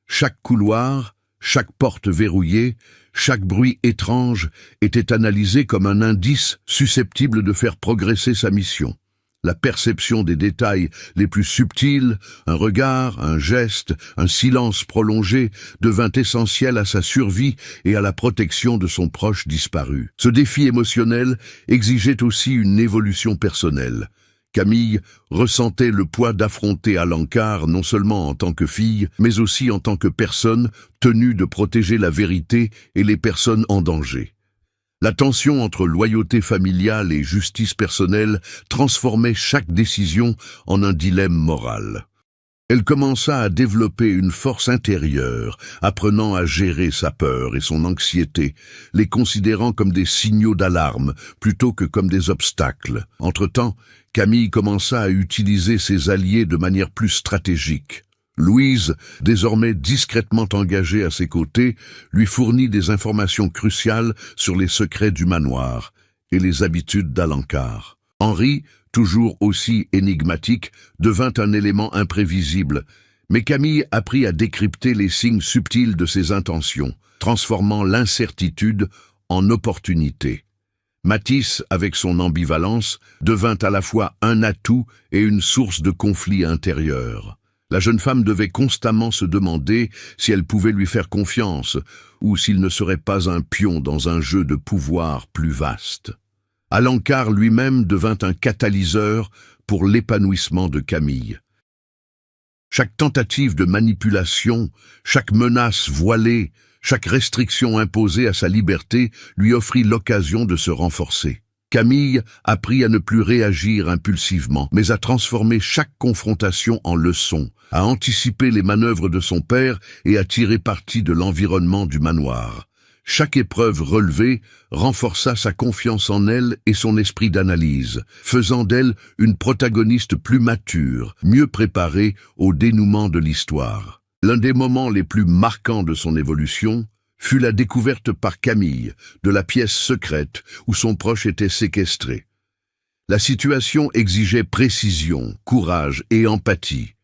Chaque couloir, chaque porte verrouillée, chaque bruit étrange était analysé comme un indice susceptible de faire progresser sa mission. La perception des détails les plus subtils, un regard, un geste, un silence prolongé, devint essentiel à sa survie et à la protection de son proche disparu. Ce défi émotionnel exigeait aussi une évolution personnelle. Camille ressentait le poids d'affronter Alencar non seulement en tant que fille, mais aussi en tant que personne tenue de protéger la vérité et les personnes en danger. La tension entre loyauté familiale et justice personnelle transformait chaque décision en un dilemme moral. Elle commença à développer une force intérieure, apprenant à gérer sa peur et son anxiété, les considérant comme des signaux d'alarme plutôt que comme des obstacles. Entre-temps, Camille commença à utiliser ses alliés de manière plus stratégique. Louise, désormais discrètement engagée à ses côtés, lui fournit des informations cruciales sur les secrets du manoir et les habitudes d'Alencar. Henri, toujours aussi énigmatique, devint un élément imprévisible, mais Camille apprit à décrypter les signes subtils de ses intentions, transformant l'incertitude en opportunité. Matisse, avec son ambivalence, devint à la fois un atout et une source de conflits intérieurs. La jeune femme devait constamment se demander si elle pouvait lui faire confiance ou s'il ne serait pas un pion dans un jeu de pouvoir plus vaste. Alencar lui-même devint un catalyseur pour l'épanouissement de Camille. Chaque tentative de manipulation, chaque menace voilée, chaque restriction imposée à sa liberté lui offrit l'occasion de se renforcer. Camille apprit à ne plus réagir impulsivement, mais à transformer chaque confrontation en leçon, à anticiper les manœuvres de son père et à tirer parti de l'environnement du manoir. Chaque épreuve relevée renforça sa confiance en elle et son esprit d'analyse, faisant d'elle une protagoniste plus mature, mieux préparée au dénouement de l'histoire. L'un des moments les plus marquants de son évolution fut la découverte par Camille de la pièce secrète où son proche était séquestré. La situation exigeait précision, courage et empathie.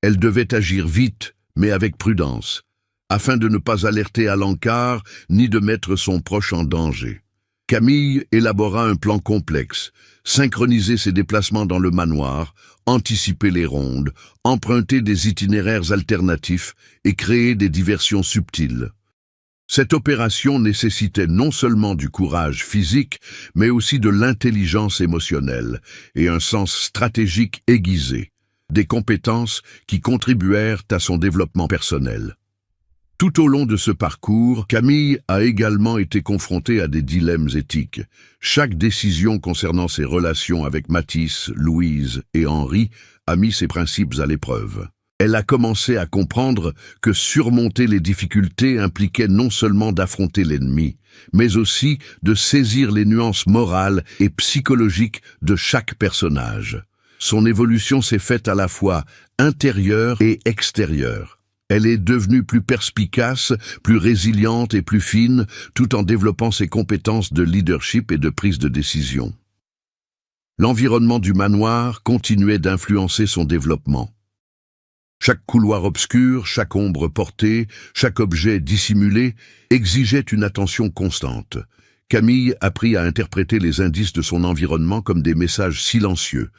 Elle devait agir vite, mais avec prudence, afin de ne pas alerter Alencar ni de mettre son proche en danger. Camille élabora un plan complexe, synchroniser ses déplacements dans le manoir, anticiper les rondes, emprunter des itinéraires alternatifs et créer des diversions subtiles. Cette opération nécessitait non seulement du courage physique, mais aussi de l'intelligence émotionnelle et un sens stratégique aiguisé, des compétences qui contribuèrent à son développement personnel. Tout au long de ce parcours, Camille a également été confrontée à des dilemmes éthiques. Chaque décision concernant ses relations avec Matisse, Louise et Henri a mis ses principes à l'épreuve. Elle a commencé à comprendre que surmonter les difficultés impliquait non seulement d'affronter l'ennemi, mais aussi de saisir les nuances morales et psychologiques de chaque personnage. Son évolution s'est faite à la fois intérieure et extérieure. Elle est devenue plus perspicace, plus résiliente et plus fine, tout en développant ses compétences de leadership et de prise de décision. L'environnement du manoir continuait d'influencer son développement. Chaque couloir obscur, chaque ombre portée, chaque objet dissimulé exigeait une attention constante. Camille apprit à interpréter les indices de son environnement comme des messages silencieux,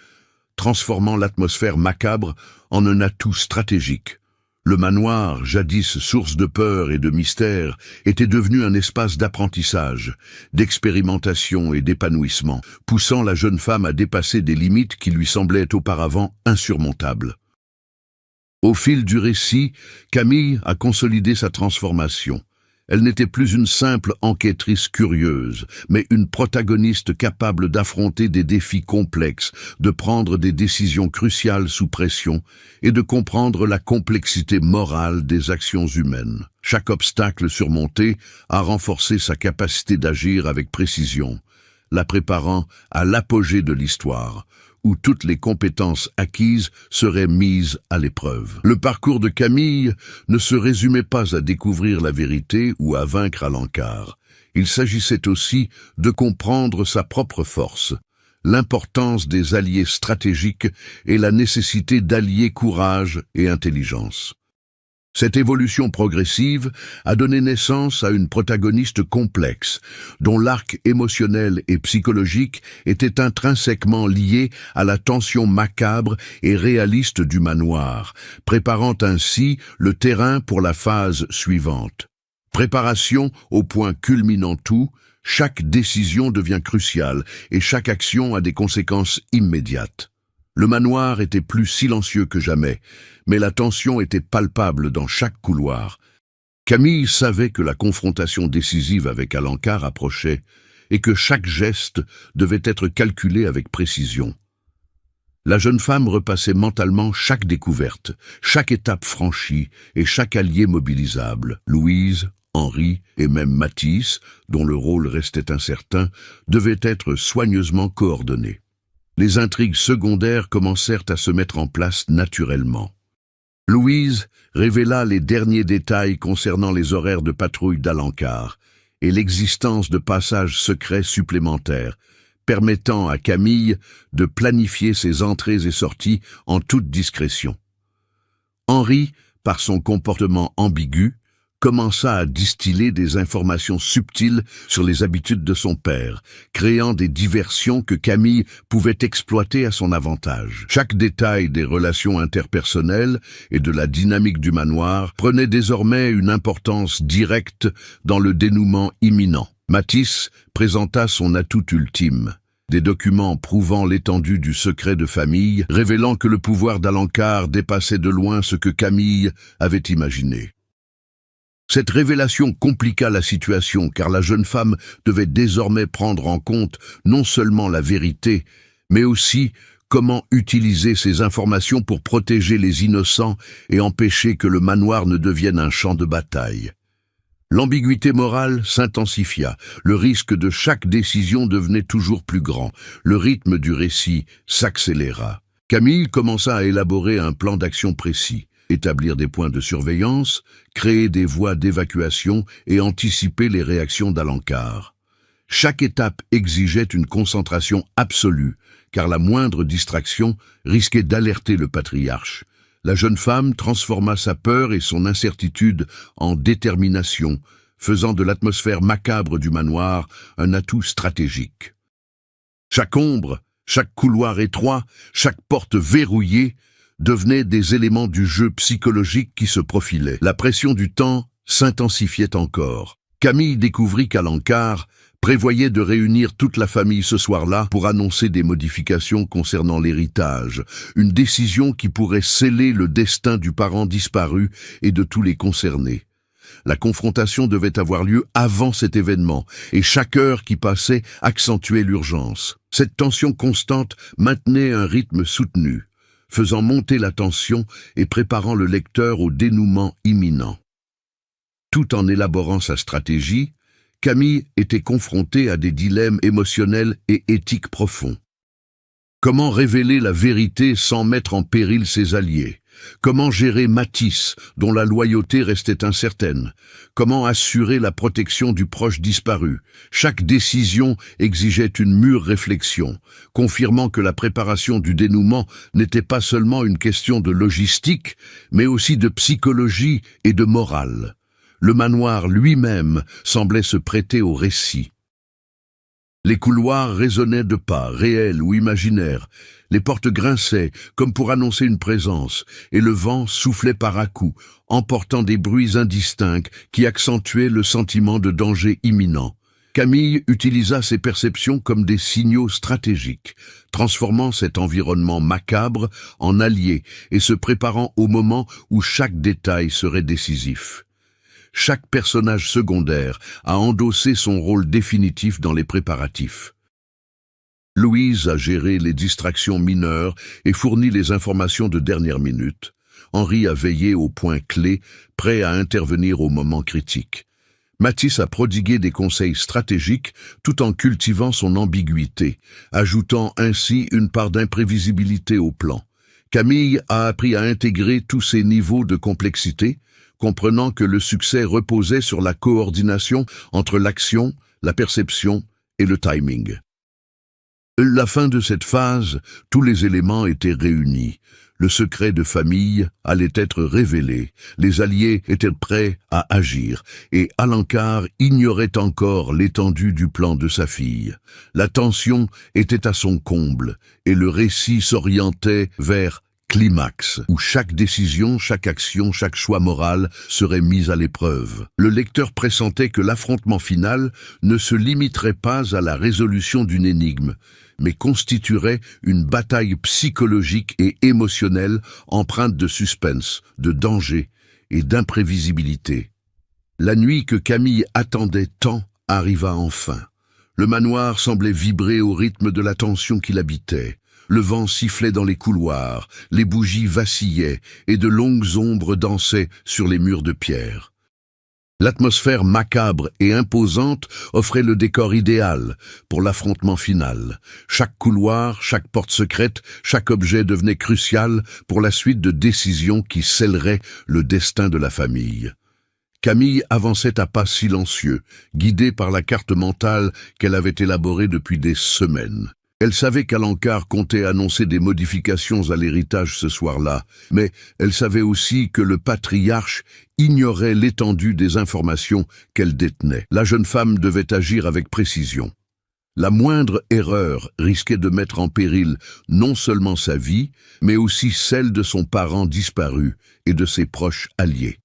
transformant l'atmosphère macabre en un atout stratégique. Le manoir, jadis source de peur et de mystère, était devenu un espace d'apprentissage, d'expérimentation et d'épanouissement, poussant la jeune femme à dépasser des limites qui lui semblaient auparavant insurmontables. Au fil du récit, Camille a consolidé sa transformation. Elle n'était plus une simple enquêtrice curieuse, mais une protagoniste capable d'affronter des défis complexes, de prendre des décisions cruciales sous pression et de comprendre la complexité morale des actions humaines. Chaque obstacle surmonté a renforcé sa capacité d'agir avec précision, la préparant à l'apogée de l'histoire, où toutes les compétences acquises seraient mises à l'épreuve. Le parcours de Camille ne se résumait pas à découvrir la vérité ou à vaincre Alencar. Il s'agissait aussi de comprendre sa propre force, l'importance des alliés stratégiques et la nécessité d'allier courage et intelligence. Cette évolution progressive a donné naissance à une protagoniste complexe, dont l'arc émotionnel et psychologique était intrinsèquement lié à la tension macabre et réaliste du manoir, préparant ainsi le terrain pour la phase suivante. Préparation au point culminant tout, chaque décision devient cruciale et chaque action a des conséquences immédiates. Le manoir était plus silencieux que jamais, mais la tension était palpable dans chaque couloir. Camille savait que la confrontation décisive avec Alencar approchait et que chaque geste devait être calculé avec précision. La jeune femme repassait mentalement chaque découverte, chaque étape franchie et chaque allié mobilisable. Louise, Henri et même Mathis, dont le rôle restait incertain, devaient être soigneusement coordonnés. Les intrigues secondaires commencèrent à se mettre en place naturellement. Louise révéla les derniers détails concernant les horaires de patrouille d'Alencar et l'existence de passages secrets supplémentaires, permettant à Camille de planifier ses entrées et sorties en toute discrétion. Henri, par son comportement ambigu, commença à distiller des informations subtiles sur les habitudes de son père, créant des diversions que Camille pouvait exploiter à son avantage. Chaque détail des relations interpersonnelles et de la dynamique du manoir prenait désormais une importance directe dans le dénouement imminent. Mathis présenta son atout ultime. Des documents prouvant l'étendue du secret de famille, révélant que le pouvoir d'Alencar dépassait de loin ce que Camille avait imaginé. Cette révélation compliqua la situation car la jeune femme devait désormais prendre en compte non seulement la vérité, mais aussi comment utiliser ces informations pour protéger les innocents et empêcher que le manoir ne devienne un champ de bataille. L'ambiguïté morale s'intensifia, le risque de chaque décision devenait toujours plus grand, le rythme du récit s'accéléra. Camille commença à élaborer un plan d'action précis. Établir des points de surveillance, créer des voies d'évacuation et anticiper les réactions d'Alencar. Chaque étape exigeait une concentration absolue, car la moindre distraction risquait d'alerter le patriarche. La jeune femme transforma sa peur et son incertitude en détermination, faisant de l'atmosphère macabre du manoir un atout stratégique. Chaque ombre, chaque couloir étroit, chaque porte verrouillée, devenaient des éléments du jeu psychologique qui se profilaient. La pression du temps s'intensifiait encore. Camille découvrit qu'Alencar prévoyait de réunir toute la famille ce soir-là pour annoncer des modifications concernant l'héritage, une décision qui pourrait sceller le destin du parent disparu et de tous les concernés. La confrontation devait avoir lieu avant cet événement, et chaque heure qui passait accentuait l'urgence. Cette tension constante maintenait un rythme soutenu, faisant monter la tension et préparant le lecteur au dénouement imminent. Tout en élaborant sa stratégie, Camille était confrontée à des dilemmes émotionnels et éthiques profonds. Comment révéler la vérité sans mettre en péril ses alliés? Comment gérer Mathis, dont la loyauté restait incertaine? Comment assurer la protection du proche disparu? Chaque décision exigeait une mûre réflexion, confirmant que la préparation du dénouement n'était pas seulement une question de logistique, mais aussi de psychologie et de morale. Le manoir lui-même semblait se prêter au récit. Les couloirs résonnaient de pas, réels ou imaginaires. Les portes grinçaient, comme pour annoncer une présence, et le vent soufflait par à-coups, emportant des bruits indistincts qui accentuaient le sentiment de danger imminent. Camille utilisa ces perceptions comme des signaux stratégiques, transformant cet environnement macabre en allié et se préparant au moment où chaque détail serait décisif. chaque personnage secondaire a endossé son rôle définitif dans les préparatifs. Louise a géré les distractions mineures et fourni les informations de dernière minute. Henri a veillé aux points clés, prêt à intervenir au moment critique. Mathis a prodigué des conseils stratégiques tout en cultivant son ambiguïté, ajoutant ainsi une part d'imprévisibilité au plan. Camille a appris à intégrer tous ces niveaux de complexité, comprenant que le succès reposait sur la coordination entre l'action, la perception et le timing. La fin de cette phase, tous les éléments étaient réunis. Le secret de famille allait être révélé, les alliés étaient prêts à agir, et Alencar ignorait encore l'étendue du plan de sa fille. La tension était à son comble, et le récit s'orientait vers climax, où chaque décision, chaque action, chaque choix moral serait mis à l'épreuve. Le lecteur pressentait que l'affrontement final ne se limiterait pas à la résolution d'une énigme, mais constituerait une bataille psychologique et émotionnelle empreinte de suspense, de danger et d'imprévisibilité. La nuit que Camille attendait tant arriva enfin. Le manoir semblait vibrer au rythme de la tension qui l'habitait. Le vent sifflait dans les couloirs, les bougies vacillaient et de longues ombres dansaient sur les murs de pierre. L'atmosphère macabre et imposante offrait le décor idéal pour l'affrontement final. Chaque couloir, chaque porte secrète, chaque objet devenait crucial pour la suite de décisions qui scelleraient le destin de la famille. Camille avançait à pas silencieux, guidée par la carte mentale qu'elle avait élaborée depuis des semaines. Elle savait qu'Alencar comptait annoncer des modifications à l'héritage ce soir-là, mais elle savait aussi que le patriarche ignorait l'étendue des informations qu'elle détenait. La jeune femme devait agir avec précision. La moindre erreur risquait de mettre en péril non seulement sa vie, mais aussi celle de son parent disparu et de ses proches alliés.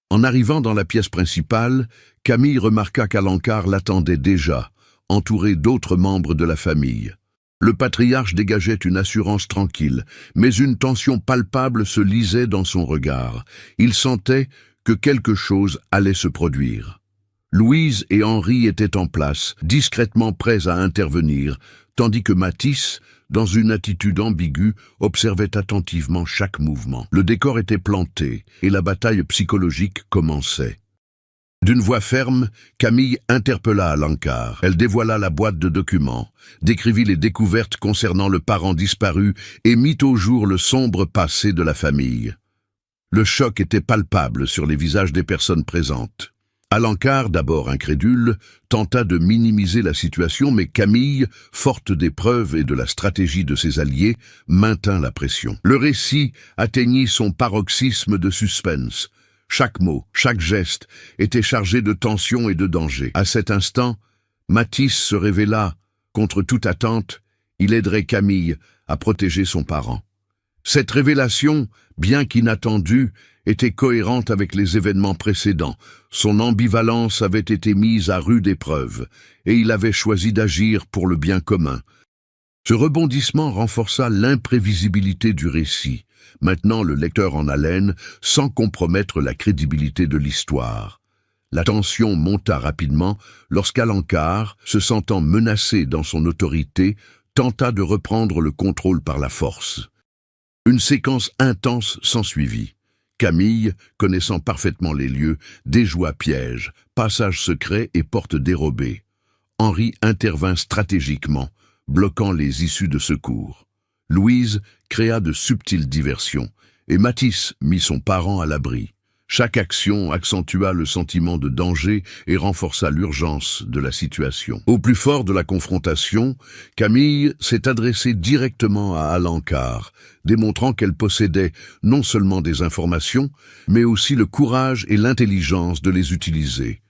En arrivant dans la pièce principale, Camille remarqua qu'Alencar l'attendait déjà, entouré d'autres membres de la famille. Le patriarche dégageait une assurance tranquille, mais une tension palpable se lisait dans son regard. Il sentait que quelque chose allait se produire. Louise et Henri étaient en place, discrètement prêts à intervenir, tandis que Mathis, dans une attitude ambiguë, observait attentivement chaque mouvement. Le décor était planté, et la bataille psychologique commençait. D'une voix ferme, Camille interpella Alencar. Elle dévoila la boîte de documents, décrivit les découvertes concernant le parent disparu et mit au jour le sombre passé de la famille. Le choc était palpable sur les visages des personnes présentes. Alencar, d'abord incrédule, tenta de minimiser la situation, mais Camille, forte des preuves et de la stratégie de ses alliés, maintint la pression. Le récit atteignit son paroxysme de suspense. Chaque mot, chaque geste était chargé de tension et de danger. À cet instant, Mathis se révéla. Contre toute attente, il aiderait Camille à protéger son parent. Cette révélation, bien qu'inattendue, était cohérente avec les événements précédents. Son ambivalence avait été mise à rude épreuve, et il avait choisi d'agir pour le bien commun. Ce rebondissement renforça l'imprévisibilité du récit, maintenant le lecteur en haleine, sans compromettre la crédibilité de l'histoire. La tension monta rapidement lorsqu'Alencar, se sentant menacé dans son autorité, tenta de reprendre le contrôle par la force. Une séquence intense s'ensuivit. Camille, connaissant parfaitement les lieux, déjoua pièges, passages secrets et portes dérobées. Henri intervint stratégiquement, bloquant les issues de secours. Louise créa de subtiles diversions, et Mathis mit son parent à l'abri. Chaque action accentua le sentiment de danger et renforça l'urgence de la situation. Au plus fort de la confrontation, Camille s'est adressée directement à Alencar, démontrant qu'elle possédait non seulement des informations, mais aussi le courage et l'intelligence de les utiliser.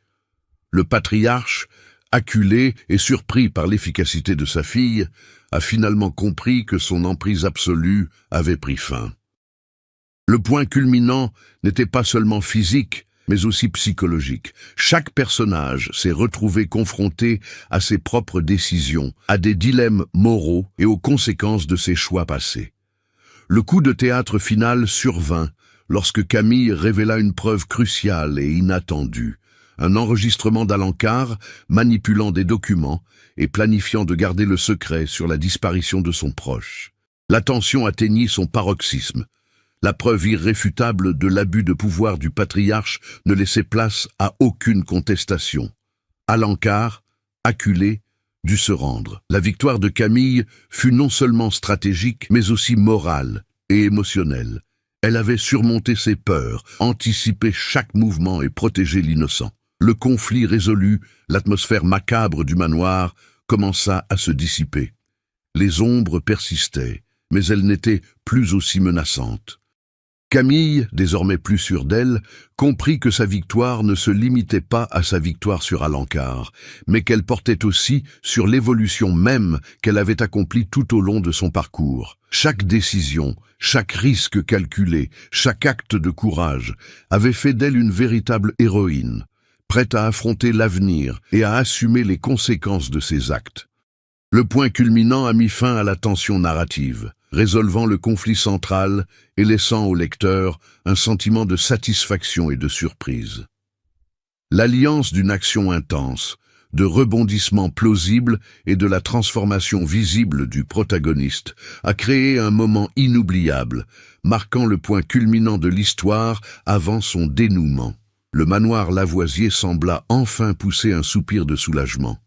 Le patriarche, acculé et surpris par l'efficacité de sa fille, a finalement compris que son emprise absolue avait pris fin. Le point culminant n'était pas seulement physique, mais aussi psychologique. Chaque personnage s'est retrouvé confronté à ses propres décisions, à des dilemmes moraux et aux conséquences de ses choix passés. Le coup de théâtre final survint lorsque Camille révéla une preuve cruciale et inattendue. Un enregistrement d'Alencar manipulant des documents et planifiant de garder le secret sur la disparition de son proche. La tension atteignit son paroxysme. La preuve irréfutable de l'abus de pouvoir du patriarche ne laissait place à aucune contestation. Alencar, acculé, dut se rendre. La victoire de Camille fut non seulement stratégique, mais aussi morale et émotionnelle. Elle avait surmonté ses peurs, anticipé chaque mouvement et protégé l'innocent. Le conflit résolu, l'atmosphère macabre du manoir commença à se dissiper. Les ombres persistaient, mais elles n'étaient plus aussi menaçantes. Camille, désormais plus sûre d'elle, comprit que sa victoire ne se limitait pas à sa victoire sur Alencar, mais qu'elle portait aussi sur l'évolution même qu'elle avait accomplie tout au long de son parcours. Chaque décision, chaque risque calculé, chaque acte de courage avait fait d'elle une véritable héroïne, prête à affronter l'avenir et à assumer les conséquences de ses actes. Le point culminant a mis fin à la tension narrative, résolvant le conflit central et laissant au lecteur un sentiment de satisfaction et de surprise. L'alliance d'une action intense, de rebondissements plausibles et de la transformation visible du protagoniste a créé un moment inoubliable, marquant le point culminant de l'histoire avant son dénouement. Le manoir Lavoisier sembla enfin pousser un soupir de soulagement.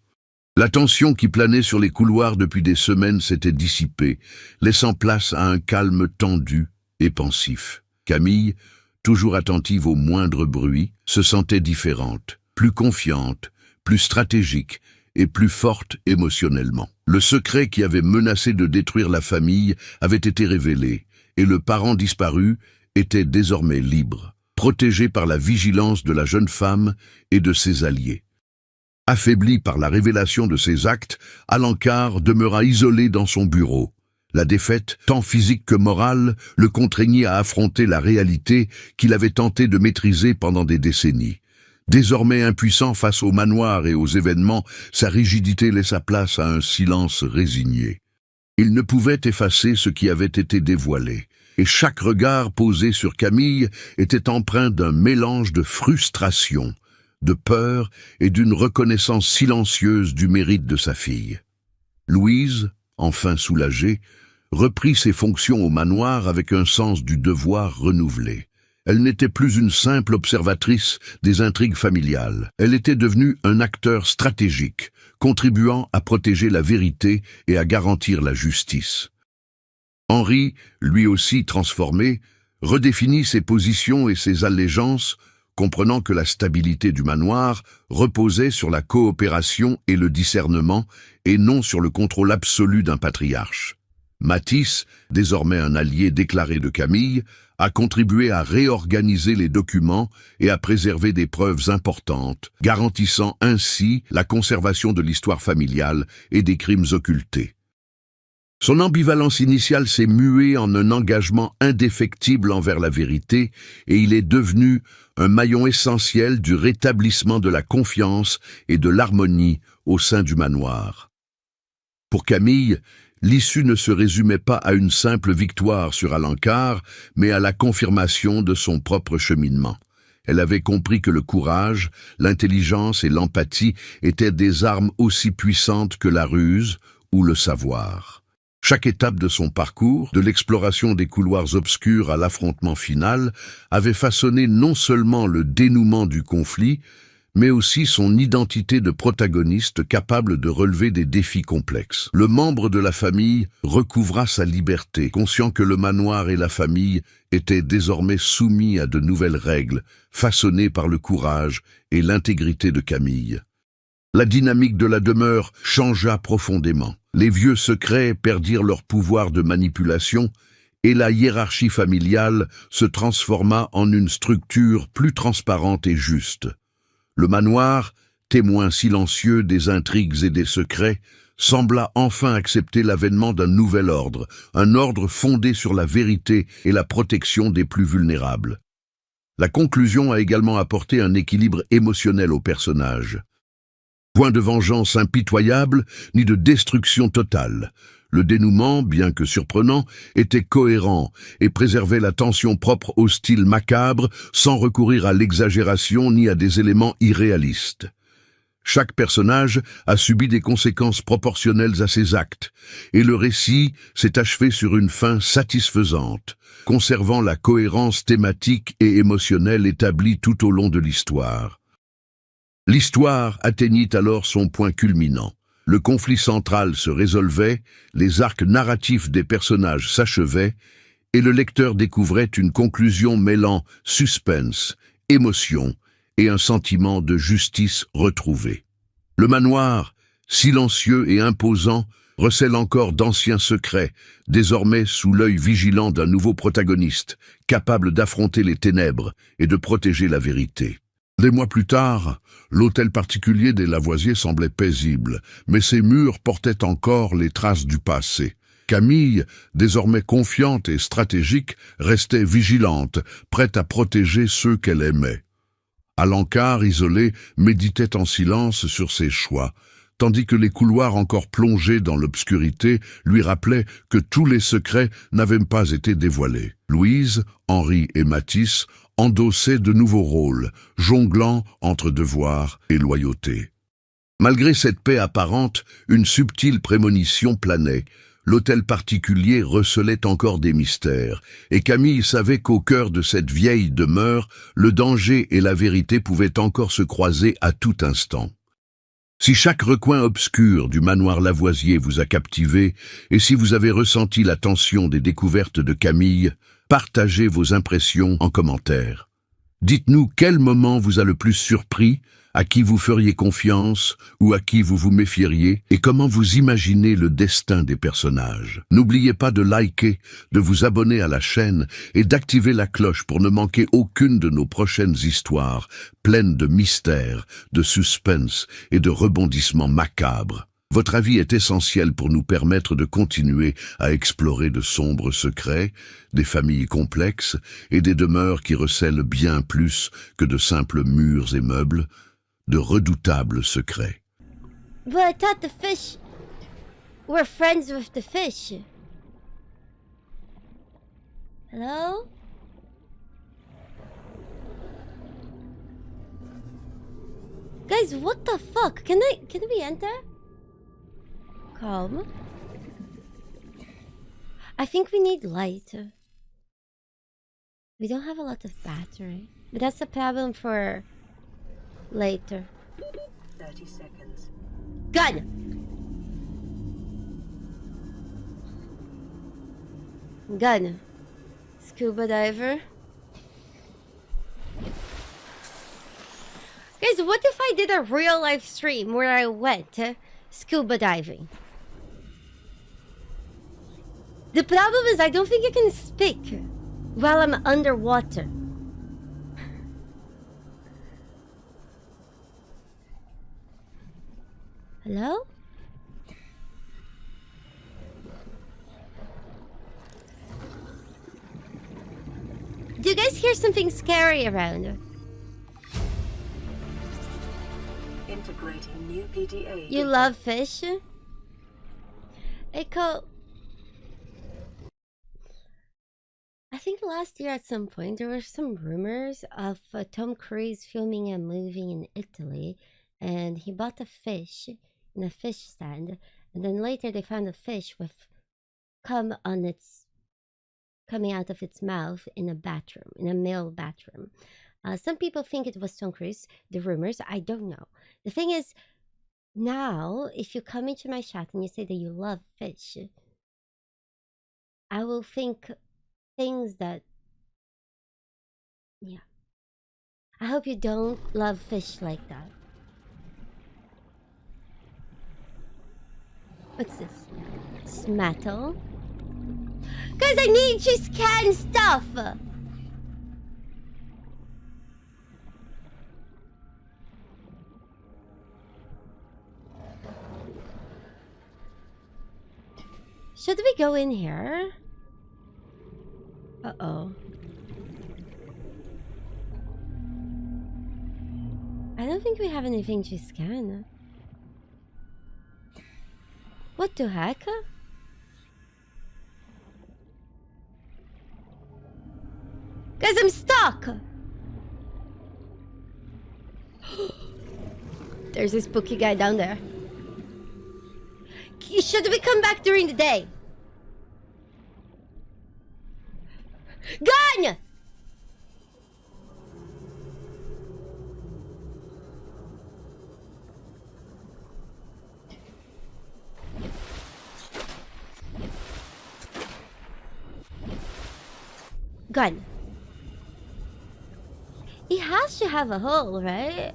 La tension qui planait sur les couloirs depuis des semaines s'était dissipée, laissant place à un calme tendu et pensif. Camille, toujours attentive au moindre bruit, se sentait différente, plus confiante, plus stratégique et plus forte émotionnellement. Le secret qui avait menacé de détruire la famille avait été révélé, et le parent disparu était désormais libre, protégé par la vigilance de la jeune femme et de ses alliés. Affaibli par la révélation de ses actes, Alencar demeura isolé dans son bureau. La défaite, tant physique que morale, le contraignit à affronter la réalité qu'il avait tenté de maîtriser pendant des décennies. Désormais impuissant face au manoir et aux événements, sa rigidité laissa place à un silence résigné. Il ne pouvait effacer ce qui avait été dévoilé, et chaque regard posé sur Camille était empreint d'un mélange de frustration, de peur et d'une reconnaissance silencieuse du mérite de sa fille. Louise, enfin soulagée, reprit ses fonctions au manoir avec un sens du devoir renouvelé. Elle n'était plus une simple observatrice des intrigues familiales. Elle était devenue un acteur stratégique, contribuant à protéger la vérité et à garantir la justice. Henri, lui aussi transformé, redéfinit ses positions et ses allégeances, comprenant que la stabilité du manoir reposait sur la coopération et le discernement, et non sur le contrôle absolu d'un patriarche. Matisse, désormais un allié déclaré de Camille, a contribué à réorganiser les documents et à préserver des preuves importantes, garantissant ainsi la conservation de l'histoire familiale et des crimes occultés. Son ambivalence initiale s'est muée en un engagement indéfectible envers la vérité, et il est devenu un maillon essentiel du rétablissement de la confiance et de l'harmonie au sein du manoir. Pour Camille, l'issue ne se résumait pas à une simple victoire sur Alencar, mais à la confirmation de son propre cheminement. Elle avait compris que le courage, l'intelligence et l'empathie étaient des armes aussi puissantes que la ruse ou le savoir. Chaque étape de son parcours, de l'exploration des couloirs obscurs à l'affrontement final, avait façonné non seulement le dénouement du conflit, mais aussi son identité de protagoniste capable de relever des défis complexes. Le membre de la famille recouvra sa liberté, conscient que le manoir et la famille étaient désormais soumis à de nouvelles règles, façonnées par le courage et l'intégrité de Camille. La dynamique de la demeure changea profondément. Les vieux secrets perdirent leur pouvoir de manipulation et la hiérarchie familiale se transforma en une structure plus transparente et juste. Le manoir, témoin silencieux des intrigues et des secrets, sembla enfin accepter l'avènement d'un nouvel ordre, un ordre fondé sur la vérité et la protection des plus vulnérables. La conclusion a également apporté un équilibre émotionnel au personnage. Point de vengeance impitoyable, ni de destruction totale. Le dénouement, bien que surprenant, était cohérent et préservait la tension propre au style macabre sans recourir à l'exagération ni à des éléments irréalistes. Chaque personnage a subi des conséquences proportionnelles à ses actes, et le récit s'est achevé sur une fin satisfaisante, conservant la cohérence thématique et émotionnelle établie tout au long de l'histoire. L'histoire atteignit alors son point culminant. Le conflit central se résolvait, les arcs narratifs des personnages s'achevaient, et le lecteur découvrait une conclusion mêlant suspense, émotion et un sentiment de justice retrouvée. Le manoir, silencieux et imposant, recèle encore d'anciens secrets, désormais sous l'œil vigilant d'un nouveau protagoniste, capable d'affronter les ténèbres et de protéger la vérité. Des mois plus tard, l'hôtel particulier des Lavoisier semblait paisible, mais ses murs portaient encore les traces du passé. Camille, désormais confiante et stratégique, restait vigilante, prête à protéger ceux qu'elle aimait. Alencar, isolé, méditait en silence sur ses choix, tandis que les couloirs encore plongés dans l'obscurité lui rappelaient que tous les secrets n'avaient pas été dévoilés. Louise, Henri et Mathis endossaient de nouveaux rôles, jonglant entre devoir et loyauté. Malgré cette paix apparente, une subtile prémonition planait. L'hôtel particulier recelait encore des mystères, et Camille savait qu'au cœur de cette vieille demeure, le danger et la vérité pouvaient encore se croiser à tout instant. Si chaque recoin obscur du manoir Lavoisier vous a captivé, et si vous avez ressenti la tension des découvertes de Camille, partagez vos impressions en commentaire. Dites-nous quel moment vous a le plus surpris, à qui vous feriez confiance ou à qui vous vous méfieriez, et comment vous imaginez le destin des personnages. N'oubliez pas de liker, de vous abonner à la chaîne et d'activer la cloche pour ne manquer aucune de nos prochaines histoires, pleines de mystères, de suspense et de rebondissements macabres. Votre avis est essentiel pour nous permettre de continuer à explorer de sombres secrets, des familles complexes et des demeures qui recèlent bien plus que de simples murs et meubles, de redoutables secrets. But I thought the fish were friends with the fish. Hello? Guys, what the fuck? Can we enter? Calm. I think we need light. We don't have a lot of battery. But that's a problem for later. 30 seconds. Gun! Gun. Scuba diver. Guys, what if I did a real life stream where I went scuba diving? The problem is I don't think I can speak while I'm underwater. Hello? Do you guys hear something scary around? Integrating new PDA. You love fish? Echo. I think last year at some point there were some rumors of Tom Cruise filming a movie in Italy, and he bought a fish in a fish stand, and then later they found a fish with cum on its coming out of its mouth in a bathroom, in a male bathroom. Some people think it was Tom Cruise. The rumors, I don't know. The thing is, now if you come into my chat and you say that you love fish, I will think things that, yeah. I hope you don't love fish like that. What's this? It's metal. Guys, I need to scan stuff! Should we go in here? Uh-oh. I don't think we have anything to scan. What the heck? Guys, I'm stuck! There's a spooky guy down there. Should we come back during the day? Gun! Gun. It has to have a hole, right?